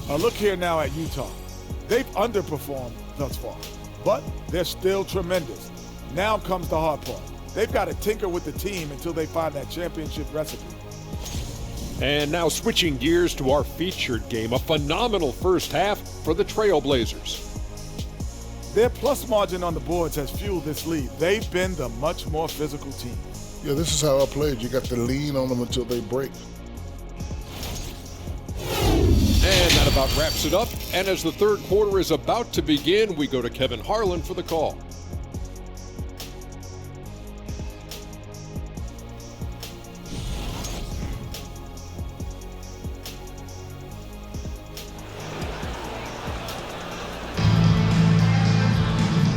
Look here now at Utah. They've underperformed thus far, but they're still tremendous. Now comes the hard part. They've got to tinker with the team until they find that championship recipe. And now switching gears to our featured game, a phenomenal first half for the Trailblazers. Their plus margin on the boards has fueled this lead. They've been the much more physical team. Yeah, this is how I played. You got to lean on them until they break. And that about wraps it up. And as the third quarter is about to begin, we go to Kevin Harlan for the call.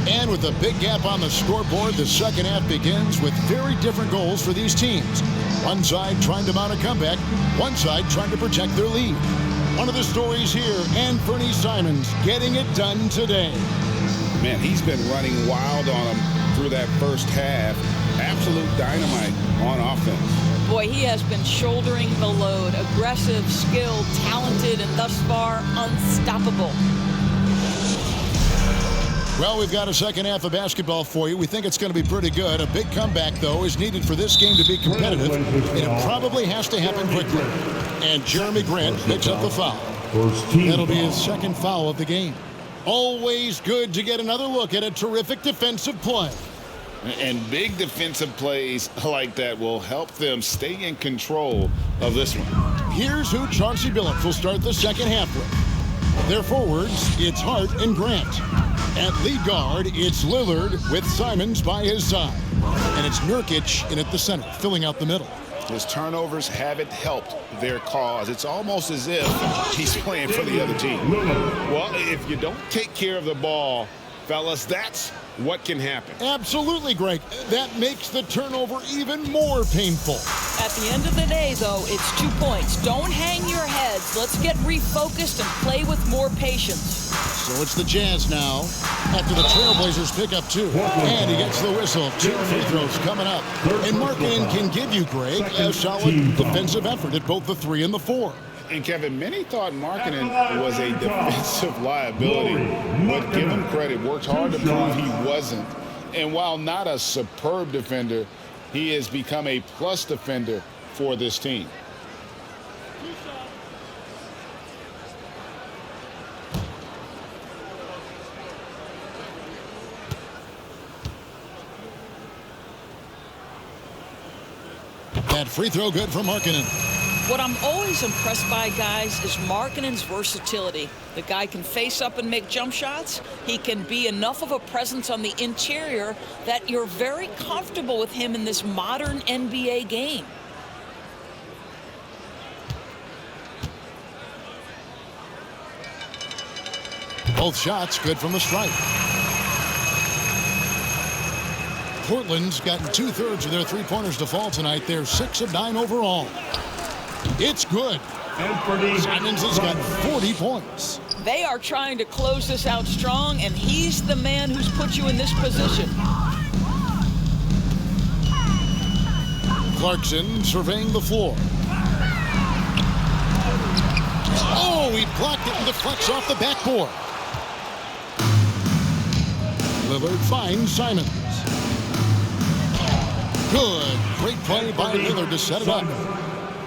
And with a big gap on the scoreboard, the second half begins with very different goals for these teams. One side trying to mount a comeback, one side trying to protect their lead. One of the stories here, Anthony Simons getting it done today. Man, he's been running wild on him through that first half. Absolute dynamite on offense. Boy, he has been shouldering the load. Aggressive, skilled, talented, and thus far unstoppable. Well, we've got a second half of basketball for you. We think it's going to be pretty good. A big comeback, though, is needed for this game to be competitive, and it probably has to happen quickly. And Jeremy Grant picks up the foul. That'll be his second foul of the game. Always good to get another look at a terrific defensive play. And big defensive plays like that will help them stay in control of this one. Here's who Chauncey Billups will start the second half with. Their forwards, it's Hart and Grant. At lead guard, it's Lillard with Simons by his side. And it's Nurkic in at the center, filling out the middle. His turnovers haven't helped their cause. It's almost as if he's playing for the other team. Well, if you don't take care of the ball, fellas, that's what can happen. Absolutely, Greg. That makes the turnover even more painful. At the end of the day, though, it's 2 points. Don't hang your heads. Let's get refocused and play with more patience. So it's the Jazz now after the Trailblazers pick up 2. And he gets the whistle. 2 free throws coming up. And Markkanen can give you, Greg, a solid defensive effort at both the 3 and the 4. And Kevin, many thought Markkanen was a defensive liability, but give him credit, worked hard to prove he wasn't. And while not a superb defender, he has become a plus defender for this team. That free throw good for Markkanen. What I'm always impressed by, guys, is Markkanen's versatility. The guy can face up and make jump shots. He can be enough of a presence on the interior that you're very comfortable with him in this modern NBA game. Both shots good from the stripe. Portland's gotten 2/3 of their three-pointers to fall tonight. They're 6 of 9 overall. It's good. Simons has got 40 points. They are trying to close this out strong, and he's the man who's put you in this position. Clarkson surveying the floor. Oh, he blocked it and deflects off the backboard. Lillard finds Simons. Good. Great play by Lillard to set it up.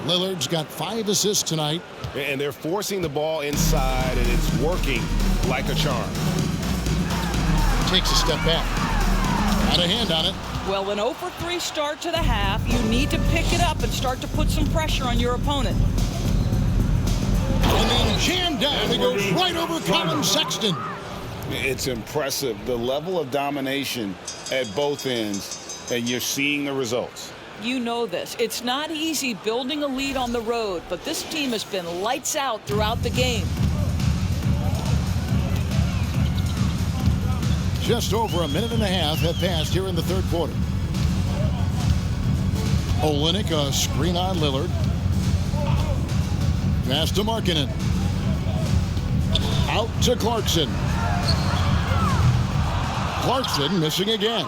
Lillard's got 5 assists tonight. And they're forcing the ball inside, and it's working like a charm. Takes a step back. Got a hand on it. Well, an 0-for-3 start to the half. You need to pick it up and start to put some pressure on your opponent. And then jammed down. He goes right over Colin Sexton. It's impressive, the level of domination at both ends, and you're seeing the results. You know this. It's not easy building a lead on the road, but this team has been lights out throughout the game. Just over a minute and a half have passed here in the third quarter. Olynyk, a screen on Lillard. Pass to Markkanen. Out to Clarkson. Clarkson missing again.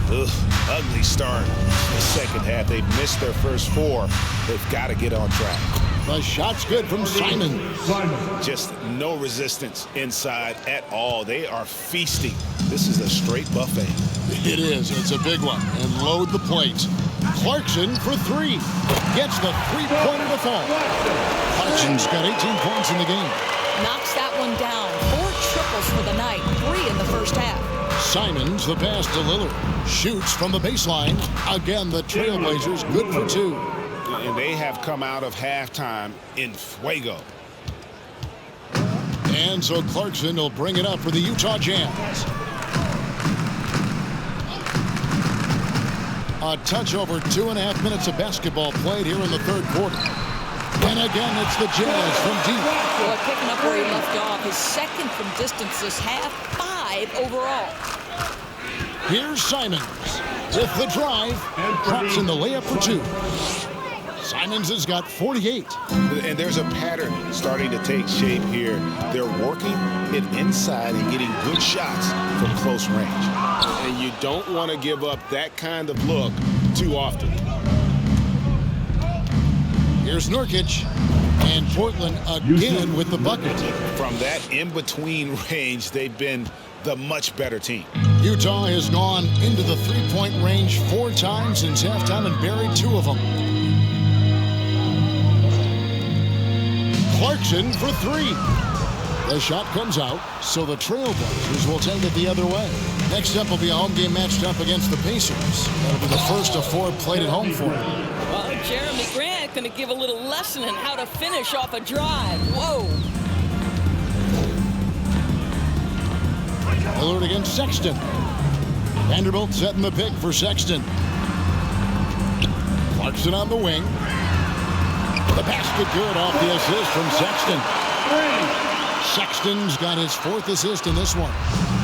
Ugh, ugly start. The second half, they've missed their first 4. They've got to get on track. The shot's good from Simons. Just no resistance inside at all. They are feasting. This is a straight buffet. It is. It's a big one. And load the plates. Clarkson for 3. Gets the three-pointer to fall. Clarkson's got 18 points in the game. Knocks that one down. 4 triples for the night. 3 in the first half. Simons, the pass to Lillard. Shoots from the baseline. Again, the Trailblazers good for 2. And they have come out of halftime in fuego. And so Clarkson will bring it up for the Utah Jazz. A touch over 2.5 minutes of basketball played here in the third quarter. And again, it's the Jazz from deep. Well, picking up where he left off. His second from distance this half. 5 overall. Here's Simons with the drive. Drops in the layup for 2. Simons has got 48. And there's a pattern starting to take shape here. They're working it inside and getting good shots from close range. And you don't want to give up that kind of look too often. Here's Nurkic, and Portland again with the bucket. From that in-between range, they've been the much better team. Utah has gone into the three-point range 4 times since halftime and buried 2 of them. Clarkson for 3. The shot comes out, so the Trailblazers will take it the other way. Next up will be a home game matched up against the Pacers. That'll be the first of 4 played at home for them. Well, Jeremy Grant going to give a little lesson in how to finish off a drive. Whoa. Lillard against Sexton. Vanderbilt setting the pick for Sexton. Clarkson on the wing. The basket good off the assist from Sexton. Sexton's got his 4th assist in this one.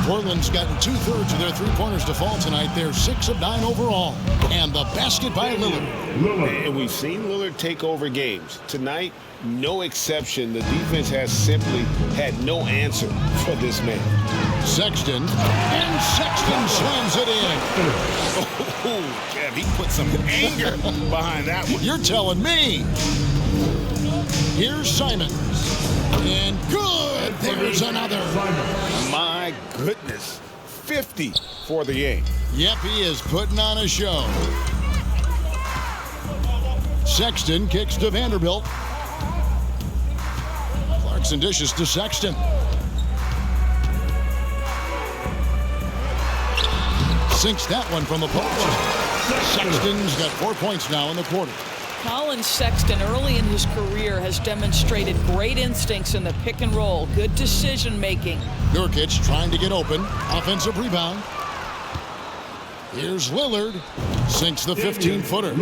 Portland's gotten 2/3 of their three-pointers to fall tonight. They're 6 of 9 overall. And the basket by Lillard. And we've seen Lillard take over games. Tonight, no exception. The defense has simply had no answer for this man. Sexton, and Sexton slams it in. Oh, Kev, he put some anger behind that one. You're telling me. Here's Simons. And good. There's another. My goodness. 50 for the game. Yep, he is putting on a show. Sexton kicks to Vanderbilt. Clarkson dishes to Sexton. Sinks that one from the post. Sexton's got 4 points now in the quarter. Colin Sexton, early in his career, has demonstrated great instincts in the pick and roll. Good decision making. Nurkic trying to get open. Offensive rebound. Here's Lillard. Sinks the 15-footer.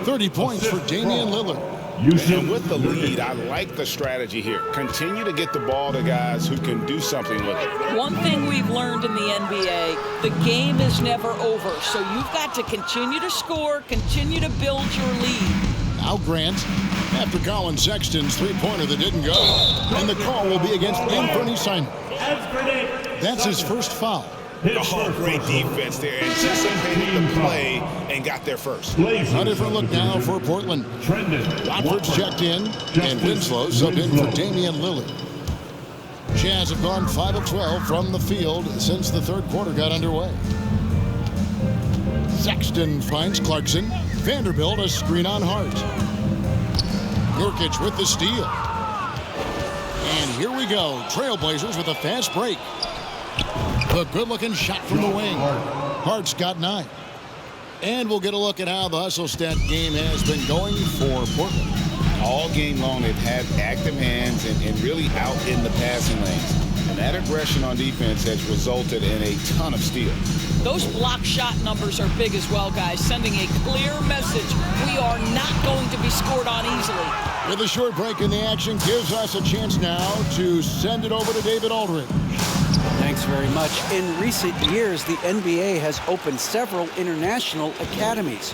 30 points for Damian Lillard. And with the lead, I like the strategy here. Continue to get the ball to guys who can do something with it. One thing we've learned in the NBA, the game is never over. So you've got to continue to score, continue to build your lead. Now Grant, after Colin Sexton's three-pointer that didn't go. And the call will be against Anthony Simons. That's his first foul. Oh, great defense there. Anticipated the play and got there first. A different look now for Portland. Watford's checked in, and Winslow subbed in for Damian Lillard. Jazz have gone 5 of 12 from the field since the third quarter got underway. Sexton finds Clarkson. Vanderbilt a screen on Hart. Nurkic with the steal. And here we go. Trailblazers with a fast break. The good-looking shot from the wing. Hart's got 9. And we'll get a look at how the hustle stat game has been going for Portland. All game long, they've had active hands and really out in the passing lanes. And that aggression on defense has resulted in a ton of steals. Those block shot numbers are big as well, guys, sending a clear message. We are not going to be scored on easily. With a short break in the action, gives us a chance now to send it over to David Aldridge. Thanks very much. In recent years, the NBA has opened several international academies.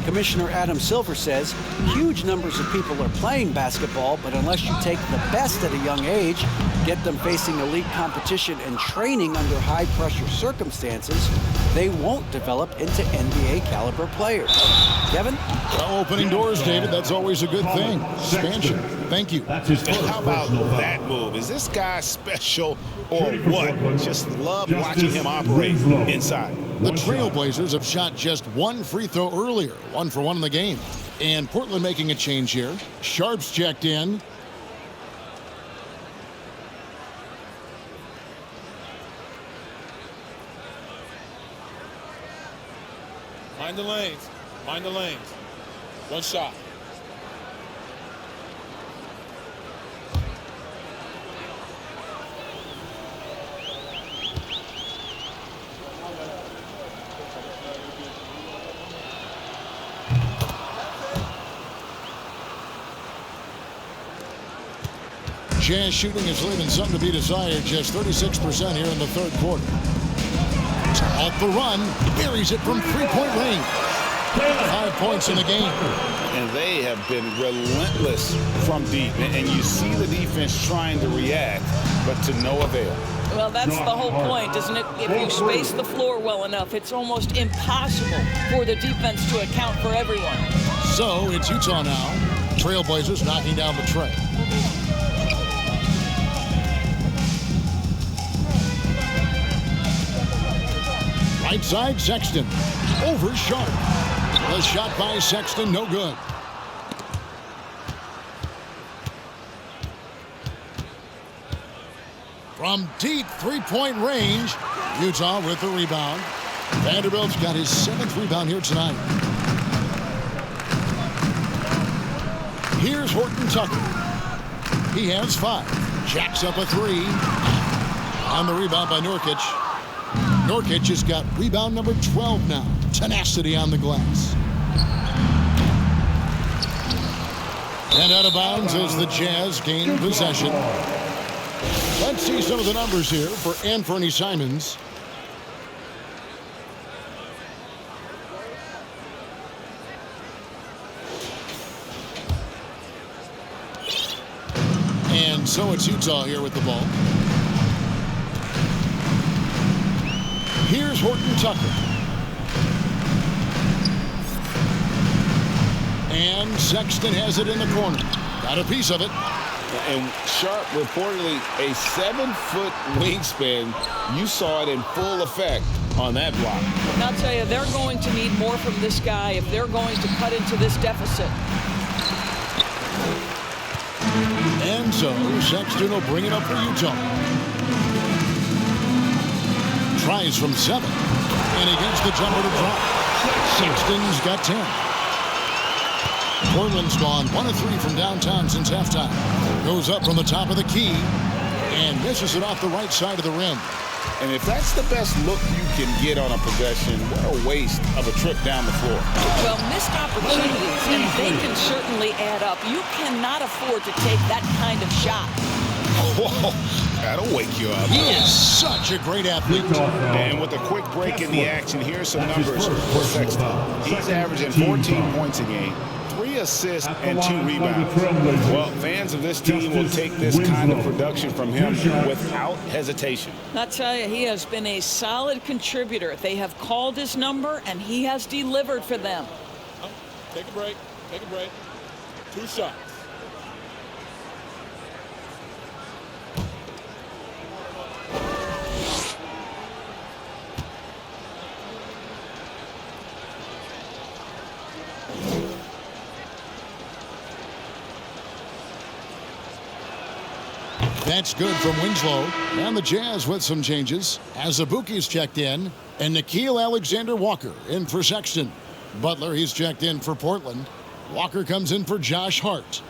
Commissioner Adam Silver says huge numbers of people are playing basketball, but unless you take the best at a young age, get them facing elite competition and training under high-pressure circumstances, they won't develop into NBA-caliber players. Kevin? Opening doors, David. That's always a good thing. Expansion. Thank you. How about that move? Is this guy special or what? Just love watching him operate inside. The Trailblazers have shot just 1 free throw earlier, 1 for 1 in the game. And Portland making a change here. Sharp's checked in. Mind the lanes. Mind the lanes. One shot. Jazz shooting is leaving something to be desired. Just 36% here in the third quarter. It's off the run. Buries it from three-point range. 5 points in the game. And they have been relentless from deep. And you see the defense trying to react, but to no avail. Well, that's the whole point, isn't it? If you space the floor well enough, it's almost impossible for the defense to account for everyone. So it's Utah now. Trailblazers knocking down the tray. Right side, Sexton. Over Sharp. The shot by Sexton, no good. From deep three-point range, Utah with the rebound. Vanderbilt's got his 7th rebound here tonight. Here's Horton Tucker. He has 5. Jacks up a 3. On the rebound by Nurkic. Nurkic has got rebound number 12 now. Tenacity on the glass. And out of bounds as the Jazz gain possession. Let's see some of the numbers here for Anthony Simons. And so it's Utah here with the ball. Here's Horton Tucker. And Sexton has it in the corner. Got a piece of it. And Sharp reportedly a 7-foot wingspan. You saw it in full effect on that block. And I'll tell you, they're going to need more from this guy if they're going to cut into this deficit. And so Sexton will bring it up for Utah. Tries from 7. And he gets the jumper to drop. Sexton's got 10. Portland's gone 1 of 3 from downtown since halftime. Goes up from the top of the key and misses it off the right side of the rim. And if that's the best look you can get on a possession, what a waste of a trip down the floor. Well, missed opportunities, and they can certainly add up. You cannot afford to take that kind of shot. Whoa, that'll wake you up. He is such a great athlete. And with a quick break in the action, here's some numbers for Sexton. He's averaging 14 points a game, 3 assists, and 2 rebounds. Well, fans of this team will take this kind of production from him without hesitation. I'll tell you, he has been a solid contributor. They have called his number, and he has delivered for them. Take a break. Take a break. 2 shots. That's good from Winslow. And the Jazz with some changes. Azubuike's checked in. And Nickeil Alexander-Walker in for Sexton. Butler, he's checked in for Portland. Walker comes in for Josh Hart.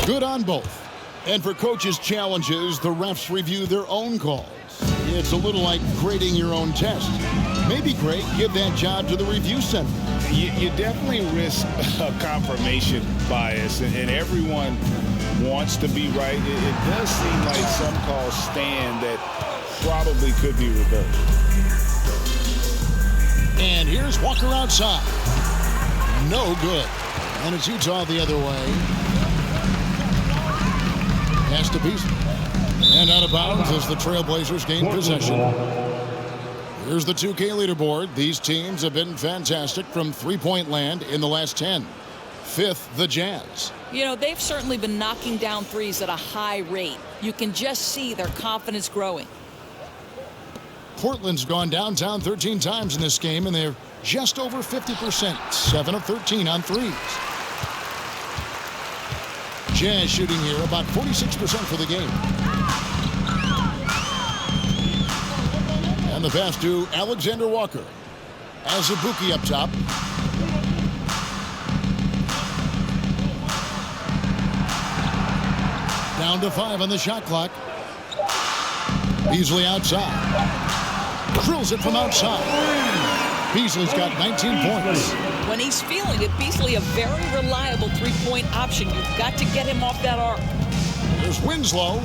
Good on both. And for coaches' challenges, the refs review their own calls. It's a little like grading your own test. Maybe, Greg, give that job to the review center. You definitely risk a confirmation bias, and everyone wants to be right. It does seem like some calls stand that probably could be reversed. And here's Walker outside. No good. And it's Utah the other way. Pass to Beasley. And out of bounds as the Trailblazers gain possession. Here's the 2K leaderboard. These teams have been fantastic from three-point land in the last 10. 5th, the Jazz. You know, they've certainly been knocking down threes at a high rate. You can just see their confidence growing. Portland's gone downtown 13 times in this game, and they're just over 50%. 7 of 13 on threes. Jazz shooting here about 46% for the game. And the pass to Alexander Walker. Azubuike up top. Down to 5 on the shot clock. Beasley outside. Drills it from outside. Beasley's got 19 points. When he's feeling it, Beasley a very reliable three-point option. You've got to get him off that arc. There's Winslow.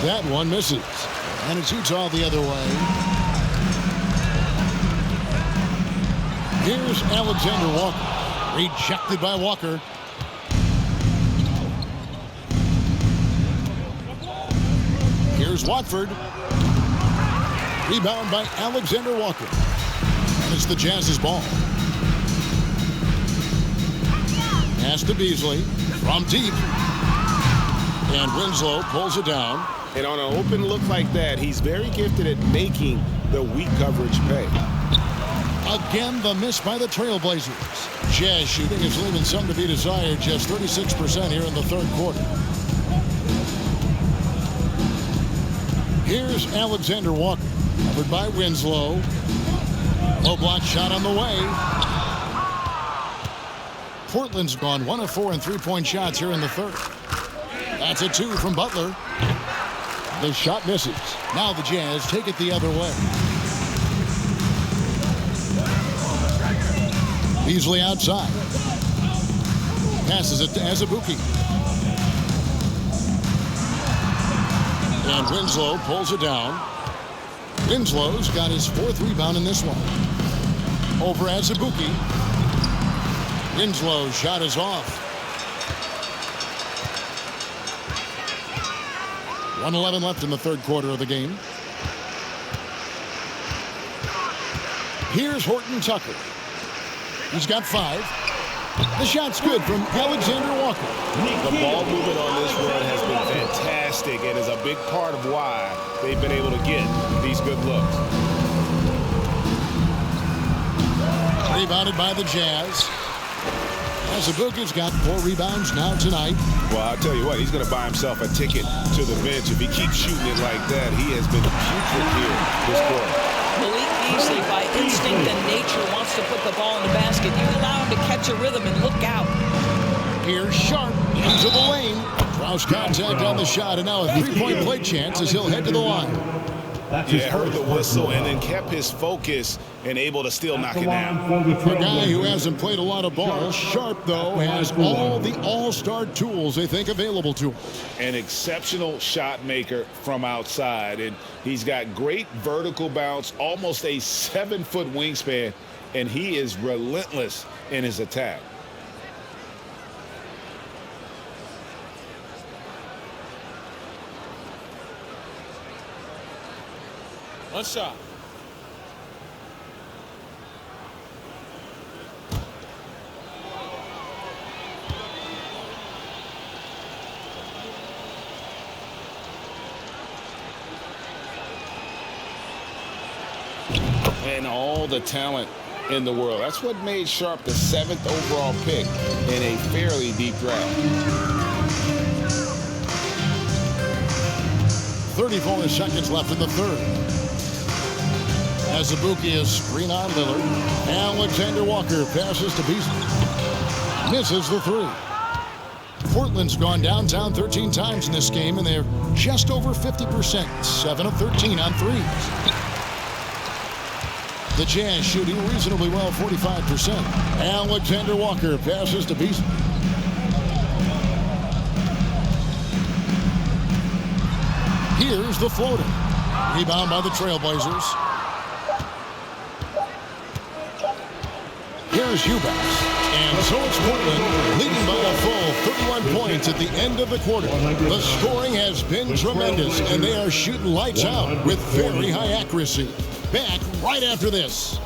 That one misses. And it's Utah the other way. Here's Alexander Walker. Rejected by Walker. Here's Watford. Rebound by Alexander Walker. And it's the Jazz's ball. Pass to Beasley from deep. And Winslow pulls it down. And on an open look like that, he's very gifted at making the weak coverage pay. Again, the miss by the Trailblazers. Jazz shooting is leaving some to be desired, just 36% here in the third quarter. Here's Alexander Walker, covered by Winslow. Low block shot on the way. Portland's gone 1 of 4 in three-point shots here in the third. That's a 2 from Butler. The shot misses. Now the Jazz take it the other way. Beasley outside. Passes it to Azubuike. And Winslow pulls it down. Winslow's got his 4th rebound in this one. Over Azubuike. Winslow's shot is off. 1:11 left in the third quarter of the game. Here's Horton Tucker. He's got 5. The shot's good from Alexander Walker. The ball movement on this run has been fantastic and is a big part of why they've been able to get these good looks. Rebounded by the Jazz. Azubuike's got 4 rebounds now tonight. Well, I'll tell you what, he's going to buy himself a ticket to the bench. If he keeps shooting it like that, he has been putrid here this quarter. Malik Beasley, by instinct and nature, wants to put the ball in the basket. You allow him to catch a rhythm and look out. Here's Sharp into the lane. Draws contact on the shot, and now a 3-point play chance as he'll head to the line. Yeah, heard the whistle and then kept his focus and able to still knock it down. A guy who hasn't played a lot of ball. Sharp, though, has all the all-star tools they think available to him. An exceptional shot maker from outside, and he's got great vertical bounce, almost a 7-foot wingspan, and he is relentless in his attack. One shot. And all the talent in the world. That's what made Sharp the 7th overall pick in a fairly deep draft. 34 seconds left in the third. Azubuike is screen on Lillard. Alexander Walker passes to Beasley. Misses the 3. Portland's gone downtown 13 times in this game, and they're just over 50%. 7 of 13 on threes. The Jazz shooting reasonably well, 45%. Alexander Walker passes to Beasley. Here's the floater. Rebound by the Trailblazers. Here's Eubanks. And so it's Portland leading by a full 31 points at the end of the quarter. The scoring has been tremendous, and they are shooting lights out with very high accuracy. Back right after this.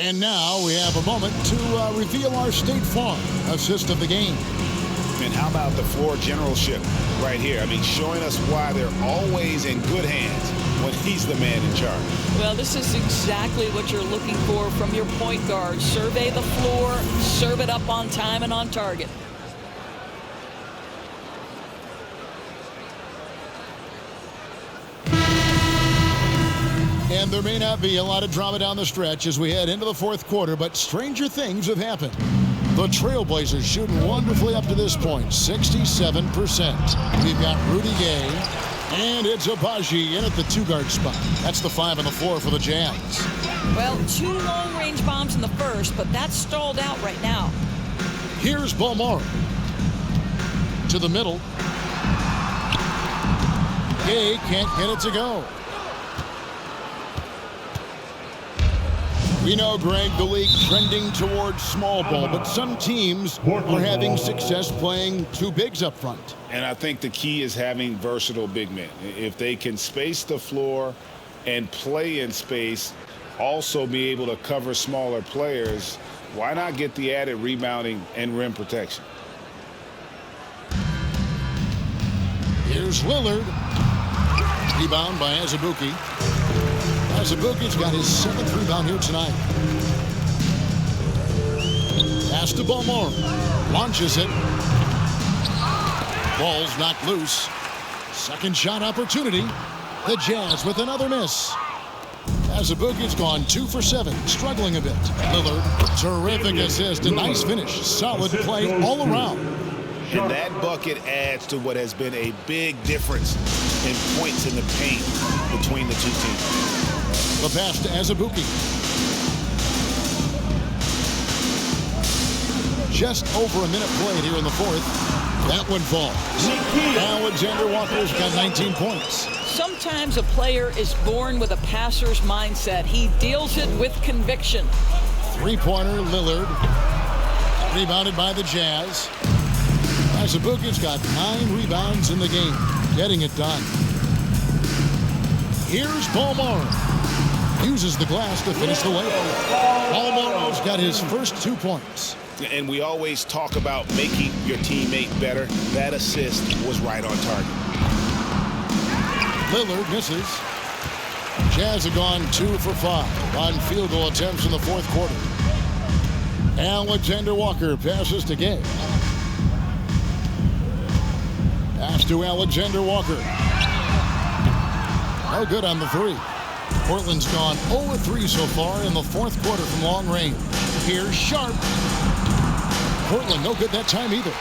And now we have a moment to reveal our State Farm assist of the game. And how about the floor generalship right here? I mean, showing us why they're always in good hands when he's the man in charge. Well, this is exactly what you're looking for from your point guard. Survey the floor, serve it up on time and on target. And there may not be a lot of drama down the stretch as we head into the fourth quarter, but stranger things have happened. The Trailblazers shooting wonderfully up to this point, 67%. We've got Rudy Gay, and it's Abaji in at the two-guard spot. That's the 5 on the floor for the Jazz. Well, 2 long-range bombs in the first, but that's stalled out right now. Here's Balmore. To the middle. Gay can't get it to go. We know, Greg, the league trending towards small ball, but some teams are having success playing 2 bigs up front. And I think the key is having versatile big men. If they can space the floor and play in space, also be able to cover smaller players, why not get the added rebounding and rim protection? Here's Lillard. Rebound by Azubuike. Azubuike's got his 7th rebound here tonight. Pass to Balmore. Launches it. Ball's knocked loose. Second shot opportunity. The Jazz with another miss. Azubuike's gone 2 for 7, struggling a bit. Lillard, terrific assist, a nice finish. Solid play all around. And that bucket adds to what has been a big difference in points in the paint between the two teams. The pass to Azubuike. Just over a minute played here in the fourth. That one falls. Alexander Walker's got 19 points. Sometimes a player is born with a passer's mindset. He deals it with conviction. Three-pointer, Lillard. Rebounded by the Jazz. Azubuike's got 9 rebounds in the game. Getting it done. Here's Balmore. Uses the glass to finish the layup. Balmore's got his first 2 points. And we always talk about making your teammate better. That assist was right on target. Lillard misses. Jazz have gone 2 for 5 on field goal attempts in the fourth quarter. Alexander Walker passes to Gay. Pass to Alexander Walker. No good on the 3. Portland's gone 0-3 so far in the fourth quarter from long range. Here's Sharp. Portland no good that time either.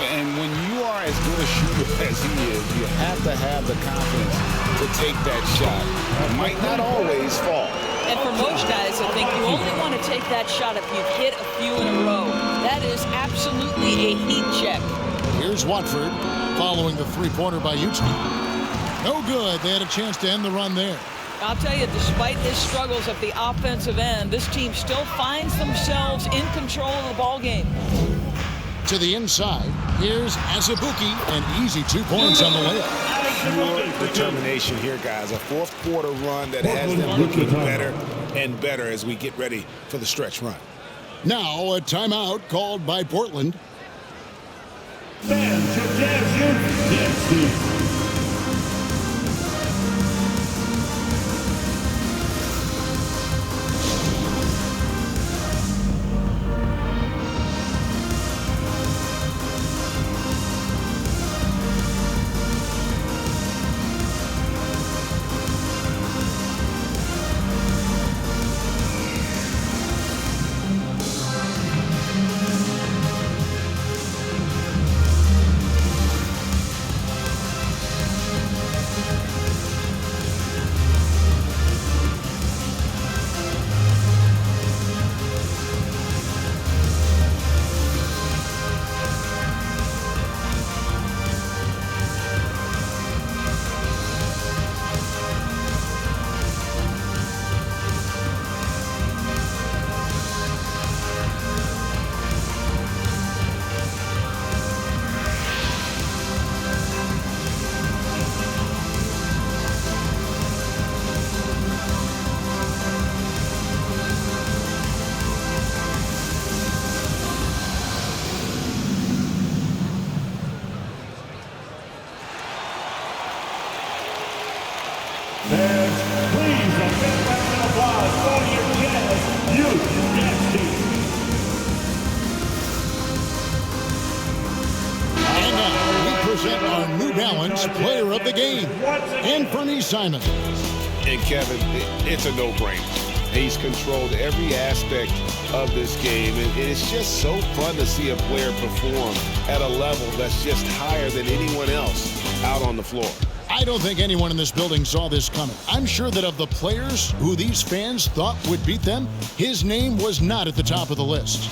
And when you are as good a shooter as he is, you have to have the confidence to take that shot. It might not always fall. And for most guys, I think you only want to take that shot if you've hit a few in a row. That is absolutely a heat check. Here's Watford following the three-pointer by Utah. No good. They had a chance to end the run there. I'll tell you, despite his struggles at the offensive end, this team still finds themselves in control of the ball game. To the inside, here's Azubuike, an easy 2 points on the layup. Pure determination here, guys. A fourth quarter run that has them looking better and better as we get ready for the stretch run. Now a timeout called by Portland. Fans of Jazz Youth, Fans, please a big round of applause for your Jazz Youth Dance Team. And now we present our New Balance Player of the Game, Anthony Simons. And Kevin, it's a no-brainer. He's controlled every aspect of this game, and it's just so fun to see a player perform at a level that's just higher than anyone else out on the floor. I don't think anyone in this building saw this coming. I'm sure that of the players who these fans thought would beat them, his name was not at the top of the list.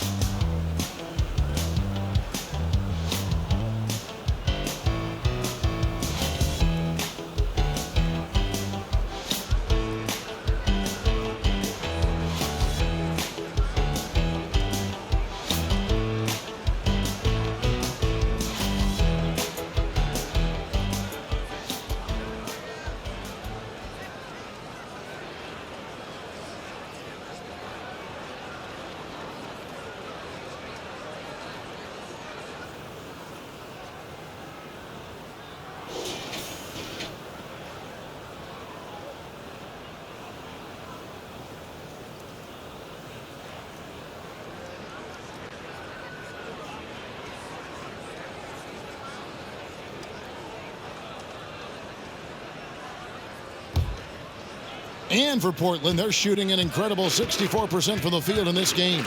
And for Portland, they're shooting an incredible 64% from the field in this game.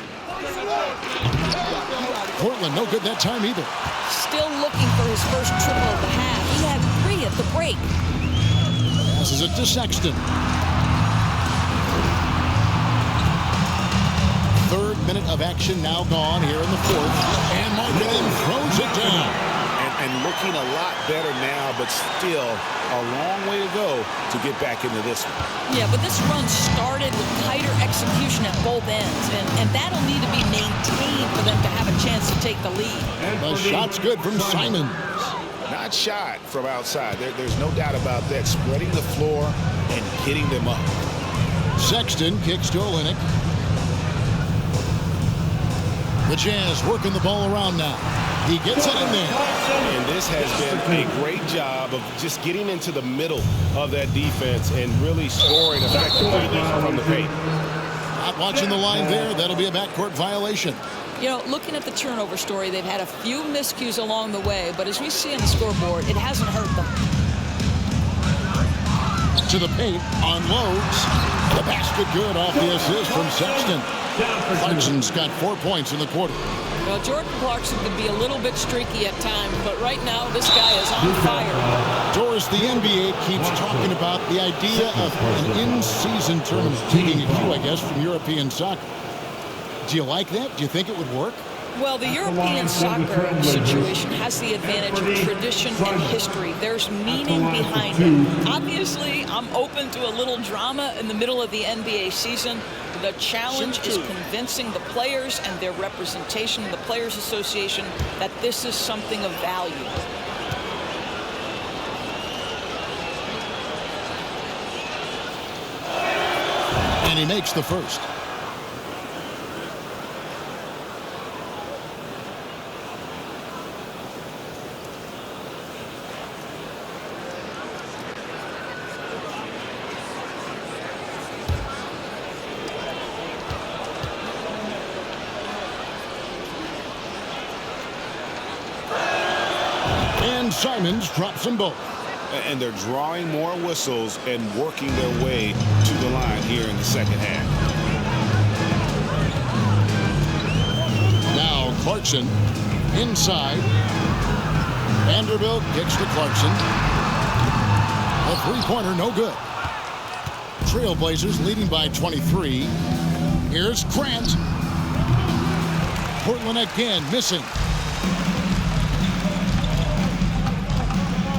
Portland, no good that time either. Still looking for his first triple of the half. He had 3 at the break. Passes it to Sexton. Third minute of action now gone here in the fourth. And Markkanen throws it down. And looking a lot better now, but still a long way to go to get back into this one. Yeah, but this run started with tighter execution at both ends, and that'll need to be maintained for them to have a chance to take the lead. The shot's good from Simons. Not shot from outside. There's no doubt about that. Spreading the floor and hitting them up. Sexton kicks to Olynyk. The Jazz working the ball around now. He gets it in there. And this has been a great job of just getting into the middle of that defense and really scoring effectively from the paint. Not watching the line there. That'll be a backcourt violation. You know, looking at the turnover story, they've had a few miscues along the way, but as we see on the scoreboard, it hasn't hurt them. To the paint, unloads. The basket good off the assist from Sexton. Clarkson's got 4 points in the quarter. Well, Jordan Clarkson can be a little bit streaky at times, but right now this guy is on fire. Doris, the NBA keeps talking about the idea of an in-season tournament, taking a cue, I guess, from European soccer. Do you like that? Do you think it would work? Well, the European soccer situation has the advantage of tradition and history. There's meaning behind it. Obviously, I'm open to a little drama in the middle of the NBA season. The challenge is convincing the players and their representation in the Players Association that this is something of value. And he makes the first. Simons drops them both. And they're drawing more whistles and working their way to the line here in the second half. Now Clarkson inside. Vanderbilt kicks to Clarkson. A three-pointer, no good. Trailblazers leading by 23. Here's Grant. Portland again missing.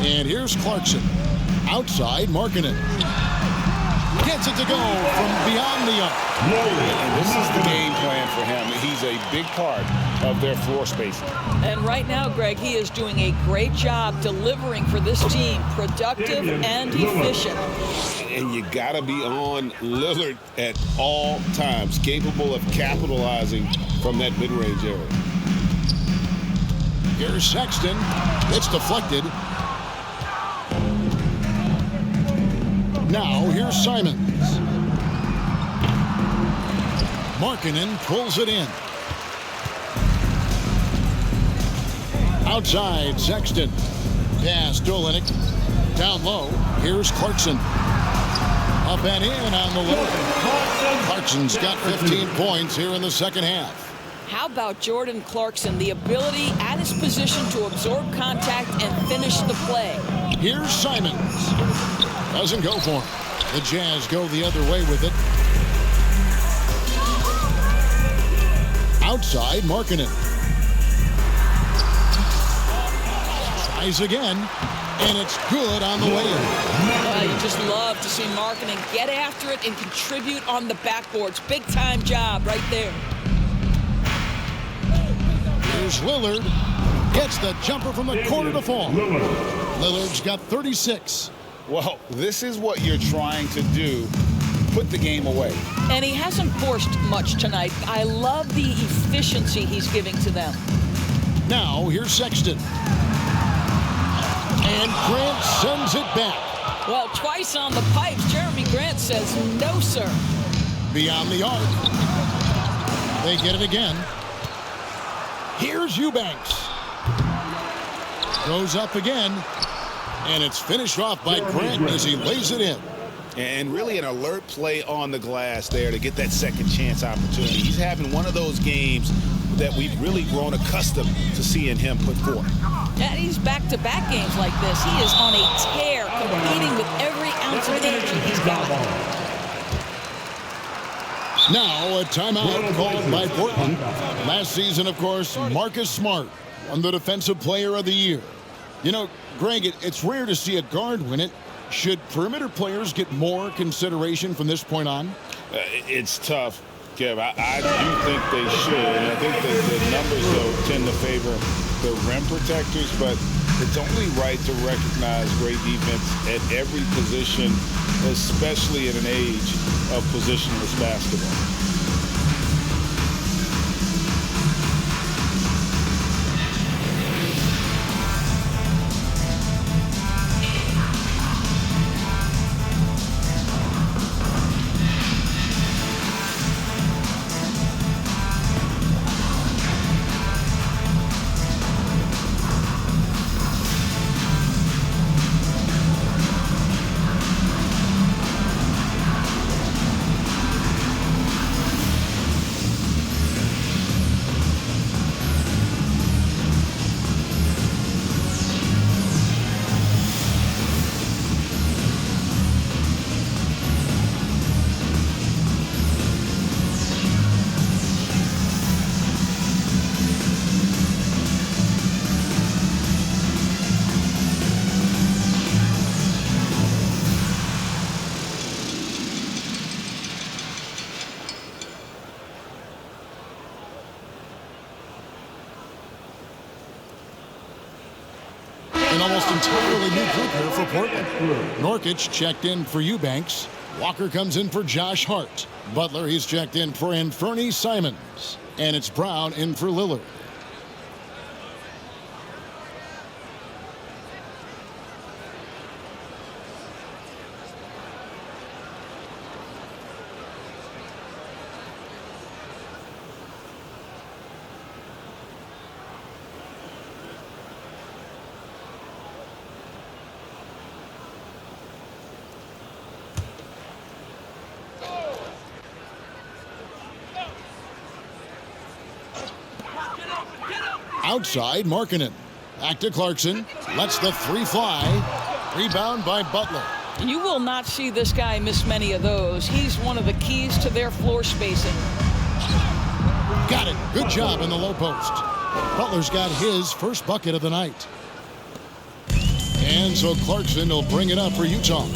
And here's Clarkson. Outside, Markkanen. Gets it to go from beyond the arc. And this is the game plan for him. He's a big part of their floor spacing. And right now, Greg, he is doing a great job delivering for this team. Productive and efficient. And you got to be on Lillard at all times, capable of capitalizing from that mid-range area. Here's Sexton. It's deflected. Now here's Simons. Markkanen pulls it in. Outside, Sexton. Pass, Olynyk. Down low, here's Clarkson. Up and in on the low. Clarkson's got 15 points here in the second half. How about Jordan Clarkson? The ability at his position to absorb contact and finish the play. Here's Simons. Doesn't go for him. The Jazz go the other way with it. Outside, Markkanen. Tries again, and it's good on the way in. You just love to see Markkanen get after it and contribute on the backboards. Big time job right there. Here's Lillard. Gets the jumper from the corner to fall. Lillard's got 36. Well, this is what you're trying to do. Put the game away. And he hasn't forced much tonight. I love the efficiency he's giving to them. Now, here's Sexton. And Grant sends it back. Well, twice on the pipes, Jeremy Grant says, no, sir. Beyond the arc. They get it again. Here's Eubanks. Goes up again. And it's finished off by Grant as he lays it in. And really an alert play on the glass there to get that second chance opportunity. He's having one of those games that we've really grown accustomed to seeing him put forth. Yeah, he's back-to-back games like this. He is on a tear, competing with every ounce of energy he's got. Now a timeout called by Portland. Last season, of course, Marcus Smart won the Defensive Player of the Year. You know, Greg, it's rare to see a guard win it. Should perimeter players get more consideration from this point on? It's tough, Kev. I do think they should. And I think that the numbers, though, tend to favor the rim protectors. But it's only right to recognize great defense at every position, especially at an age of positionless basketball. An almost entirely new group here for Portland. Nurkic checked in for Eubanks. Walker comes in for Josh Hart. Butler, he's checked in for Anthony Simons. And it's Brown in for Lillard. Outside, Markkanen. Back to Clarkson. Lets the three fly. Rebound by Butler. You will not see this guy miss many of those. He's one of the keys to their floor spacing. Got it. Good job in the low post. Butler's got his first bucket of the night. And so Clarkson will bring it up for Utah.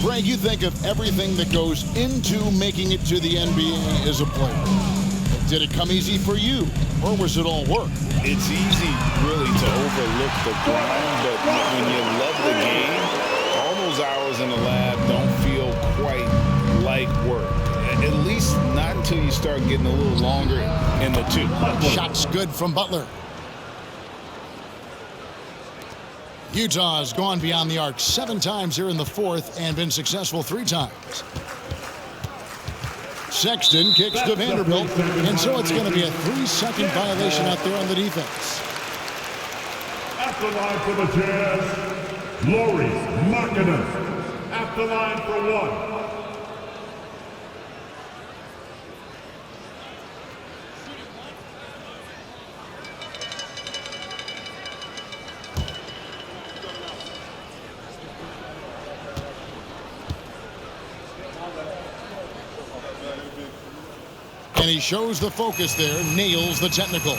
Greg, you think of everything that goes into making it to the NBA as a player. Did it come easy for you, or was it all work? It's easy, really, to overlook the grind, but when you love the game, all those hours in the lab don't feel quite like work. At least not until you start getting a little longer in the tooth. Shots good from Butler. Utah's gone beyond the arc 7 times here in the fourth and been successful 3 times. Sexton kicks to Vanderbilt, and so it's going to be a 3-second violation out there on the defense. At the line for the Jazz, Lauri's Markkanen. At the line for 1. And he shows the focus there, nails the technical.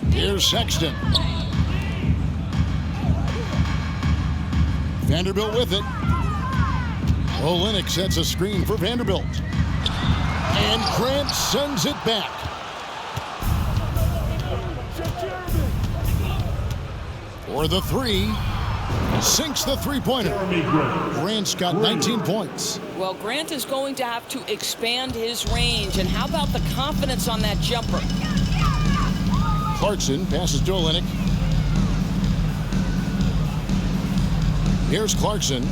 Here's Sexton. Vanderbilt with it. Olynyk sets a screen for Vanderbilt. And Grant sends it back. For the 3, sinks the 3-pointer. Grant's got 19 points. Well, Grant is going to have to expand his range. And how about the confidence on that jumper? Clarkson passes to Olynyk. Here's Clarkson.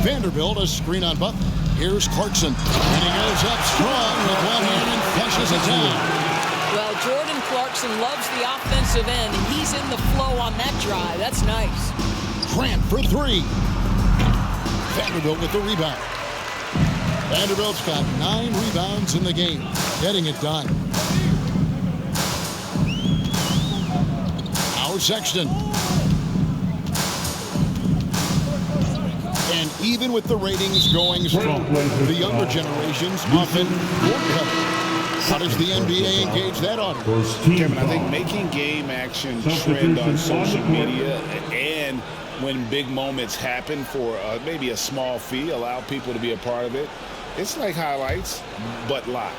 Vanderbilt, a screen on Butler. Here's Clarkson. And he goes up strong with one hand and flushes it down. Well, Jordan Clarkson loves the offensive end, and he's in the flow on that drive. That's nice. Grant for 3. Vanderbilt with the rebound. Vanderbilt's got 9 rebounds in the game, getting it done. Now Sexton. And even with the ratings going strong, the younger generations often won't have it. How does the NBA engage that audience? Kevin, I think making game action trend on social media and when big moments happen for maybe a small fee, allow people to be a part of it. It's like highlights, but live.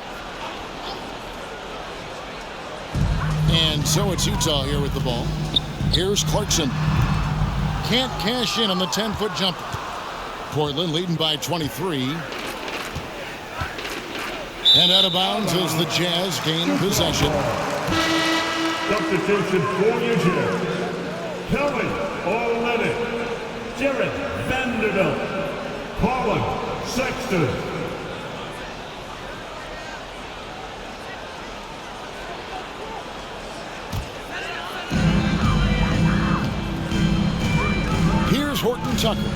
And so it's Utah here with the ball. Here's Clarkson. Can't cash in on the 10-foot jumper. Portland leading by 23. And out of bounds as the Jazz gain possession. Substitution for New Jersey. Colin, Olynyk. Jared Vanderbilt. Colin, Sexton. Here's Horton Tucker.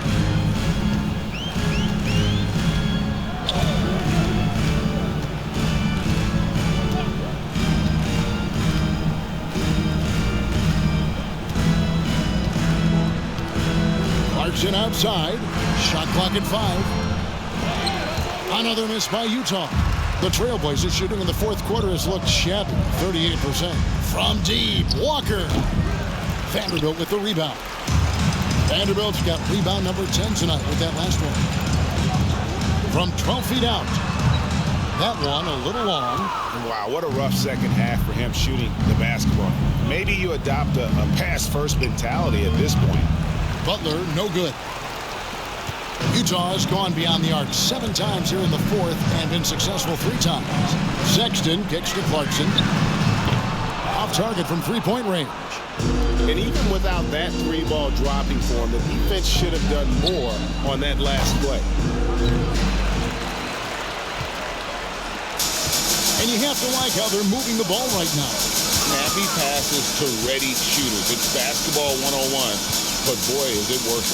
Clarkson outside. Shot clock at 5. Another miss by Utah. The Trailblazers shooting in the fourth quarter has looked shabby. 38%. From deep, Walker. Vanderbilt with the rebound. Vanderbilt's got rebound number 10 tonight with that last one. From 12 feet out. That one a little long. Wow, what a rough second half for him shooting the basketball. Maybe you adopt a pass-first mentality at this point. Butler, no good. Utah has gone beyond the arc 7 times here in the fourth and been successful 3 times. Sexton kicks to Clarkson. Off target from 3-point range. And even without that 3-ball dropping for him, the defense should have done more on that last play. And you have to like how they're moving the ball right now. Snappy passes to ready shooters. It's basketball 101. But boy, is it worth it.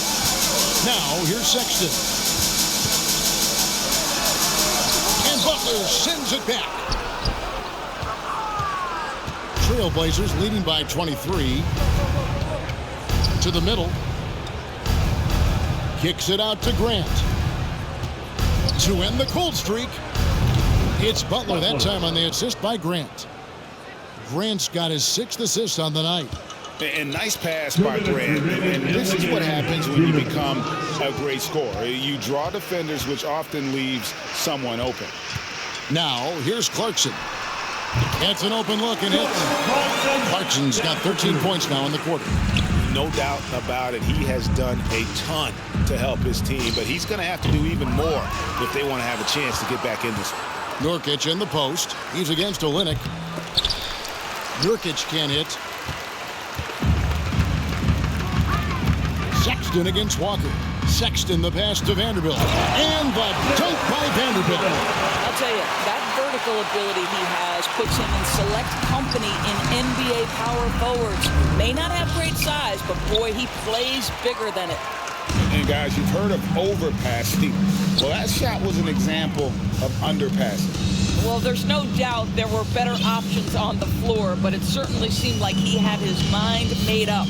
Now, here's Sexton. And Butler sends it back. Trailblazers leading by 23. To the middle. Kicks it out to Grant. To end the cold streak. It's Butler that time on the assist by Grant. Grant's got his 6th assist on the night. And nice pass by Grant. And this is what happens when you become a great scorer. You draw defenders, which often leaves someone open. Now, here's Clarkson. It's an open look and hits. Clarkson's got 13 points now in the quarter. No doubt about it. He has done a ton to help his team, but he's going to have to do even more if they want to have a chance to get back in this one. Nurkic in the post. He's against Olynyk. Nurkic can't hit. Sexton against Walker. Sexton the pass to Vanderbilt. And the dunk by Vanderbilt. I'll tell you, that vertical ability he has puts him in select company in NBA power forwards. May not have great size, but boy, he plays bigger than it. And guys, you've heard of overpassing. Well, that shot was an example of underpassing. Well, there's no doubt there were better options on the floor, but it certainly seemed like he had his mind made up.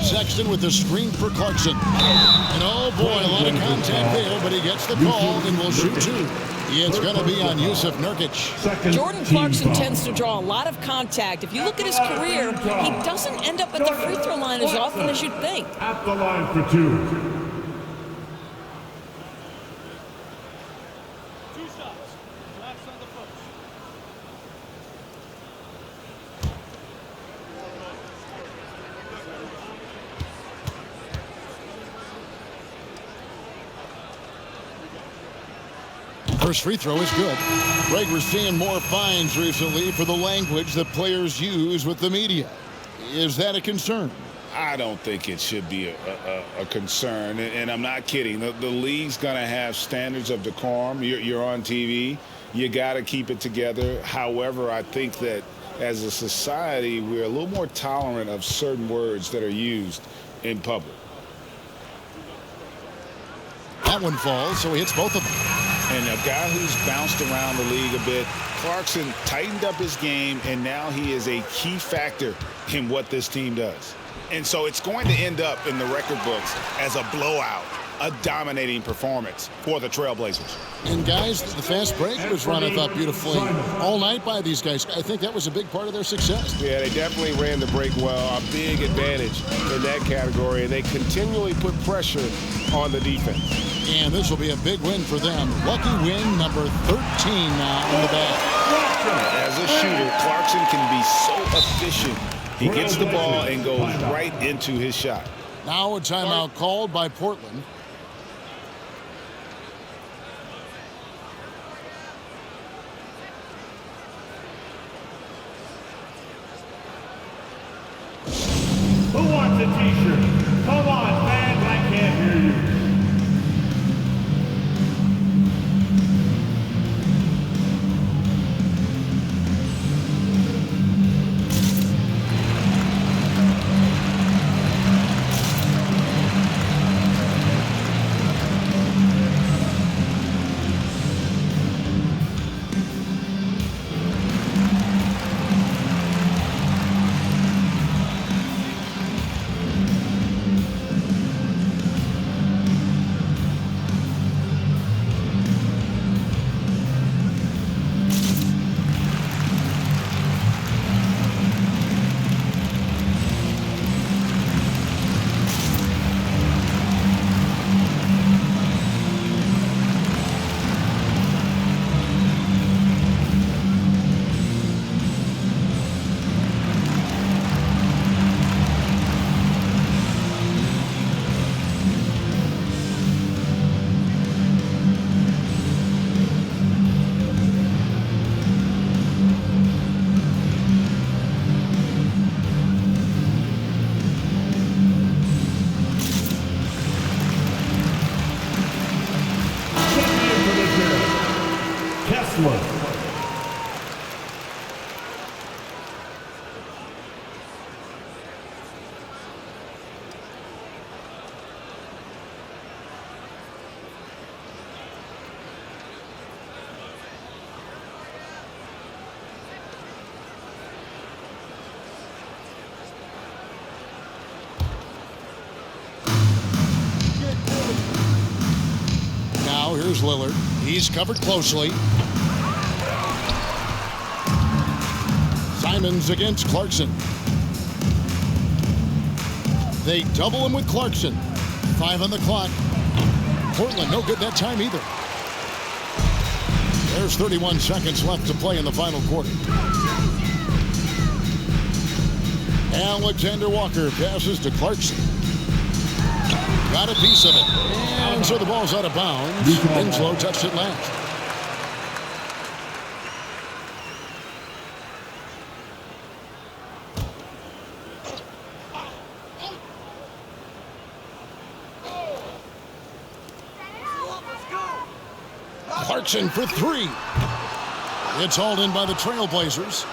Sexton with the screen for Clarkson. And oh boy, a lot of contact there, but he gets the call and will shoot two. It's going to be on Yusuf Nurkic. Jordan Clarkson tends to draw a lot of contact. If you look at his career, he doesn't end up at the free throw line as often as you'd think. At the line for two. First free throw is good. Greg, we're seeing more fines recently for the language that players use with the media. Is that a concern? I don't think it should be a concern, and I'm not kidding. The league's going to have standards of decorum. You're on TV. You got to keep it together. However, I think that as a society, we're a little more tolerant of certain words that are used in public. That one falls, so he hits both of them. And a guy who's bounced around the league a bit, Clarkson tightened up his game, and now he is a key factor in what this team does. And so it's going to end up in the record books as a blowout, a dominating performance for the Trailblazers. And guys, the fast break was run, I thought, beautifully all night by these guys. I think that was a big part of their success. Yeah, they definitely ran the break well. A big advantage in that category, and they continually put pressure on the defense. And this will be a big win for them. Lucky win number 13 now in the bag. As a shooter, Clarkson can be so efficient. He gets the ball and goes right into his shot. Now a timeout called by Portland. Who wants a t-shirt? Come on, fans, I can't hear you. Here's Lillard. He's covered closely. Simons against Clarkson. They double him with Clarkson. 5 on the clock. Portland no good that time either. There's 31 seconds left to play in the final quarter. Alexander Walker passes to Clarkson. Got a piece of it. And so the ball's out of bounds. Winslow touched it last. Clarkson for three. It's hauled in by the Trailblazers.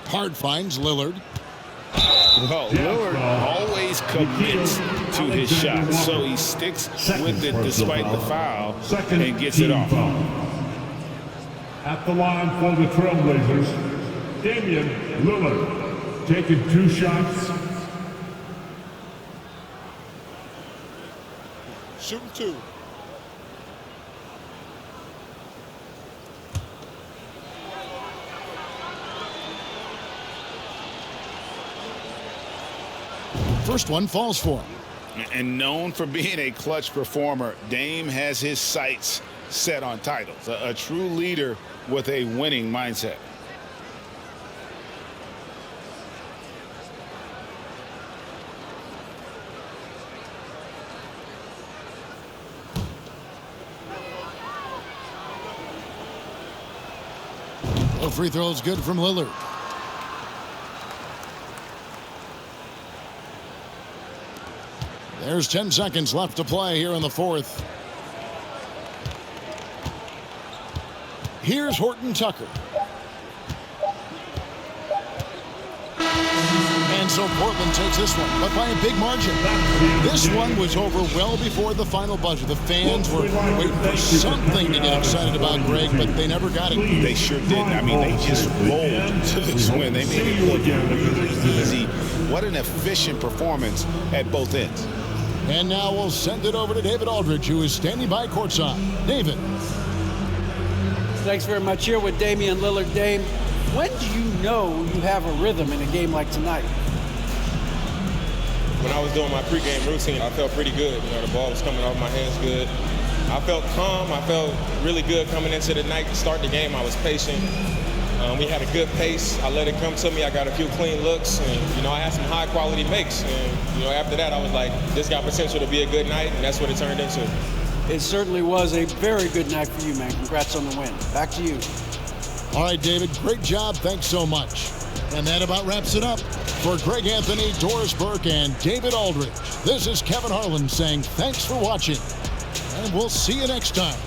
Hard finds Lillard. Well, Lillard always commits to his shot, so he sticks with it despite the foul and gets it off. At the line for the Trailblazers, Damian Lillard taking 2 shots. Shooting 2. First one falls for him. And known for being a clutch performer, Dame has his sights set on titles. A true leader with a winning mindset. The free throw is good from Lillard. There's 10 seconds left to play here in the fourth. Here's Horton Tucker. And so Portland takes this one, but by a big margin. This one was over well before the final buzzer. The fans were waiting for something to get excited about, Greg, but they never got it. They sure didn't. I mean, they just rolled to this win. They made it look really easy. What an efficient performance at both ends. And now we'll send it over to David Aldridge, who is standing by courtside. David. Thanks very much. Here with Damian Lillard. Dame, when do you know you have a rhythm in a game like tonight? When I was doing my pregame routine, I felt pretty good. You know, the ball was coming off my hands good. I felt calm. I felt really good coming into the night. To start the game, I was patient. We had a good pace. I let it come to me. I got a few clean looks, and, you know, I had some high-quality makes. And, you know, after that, I was like, this got potential to be a good night, and that's what it turned into. It certainly was a very good night for you, man. Congrats on the win. Back to you. All right, David, great job. Thanks so much. And that about wraps it up. For Greg Anthony, Doris Burke, and David Aldridge, this is Kevin Harlan saying thanks for watching, and we'll see you next time.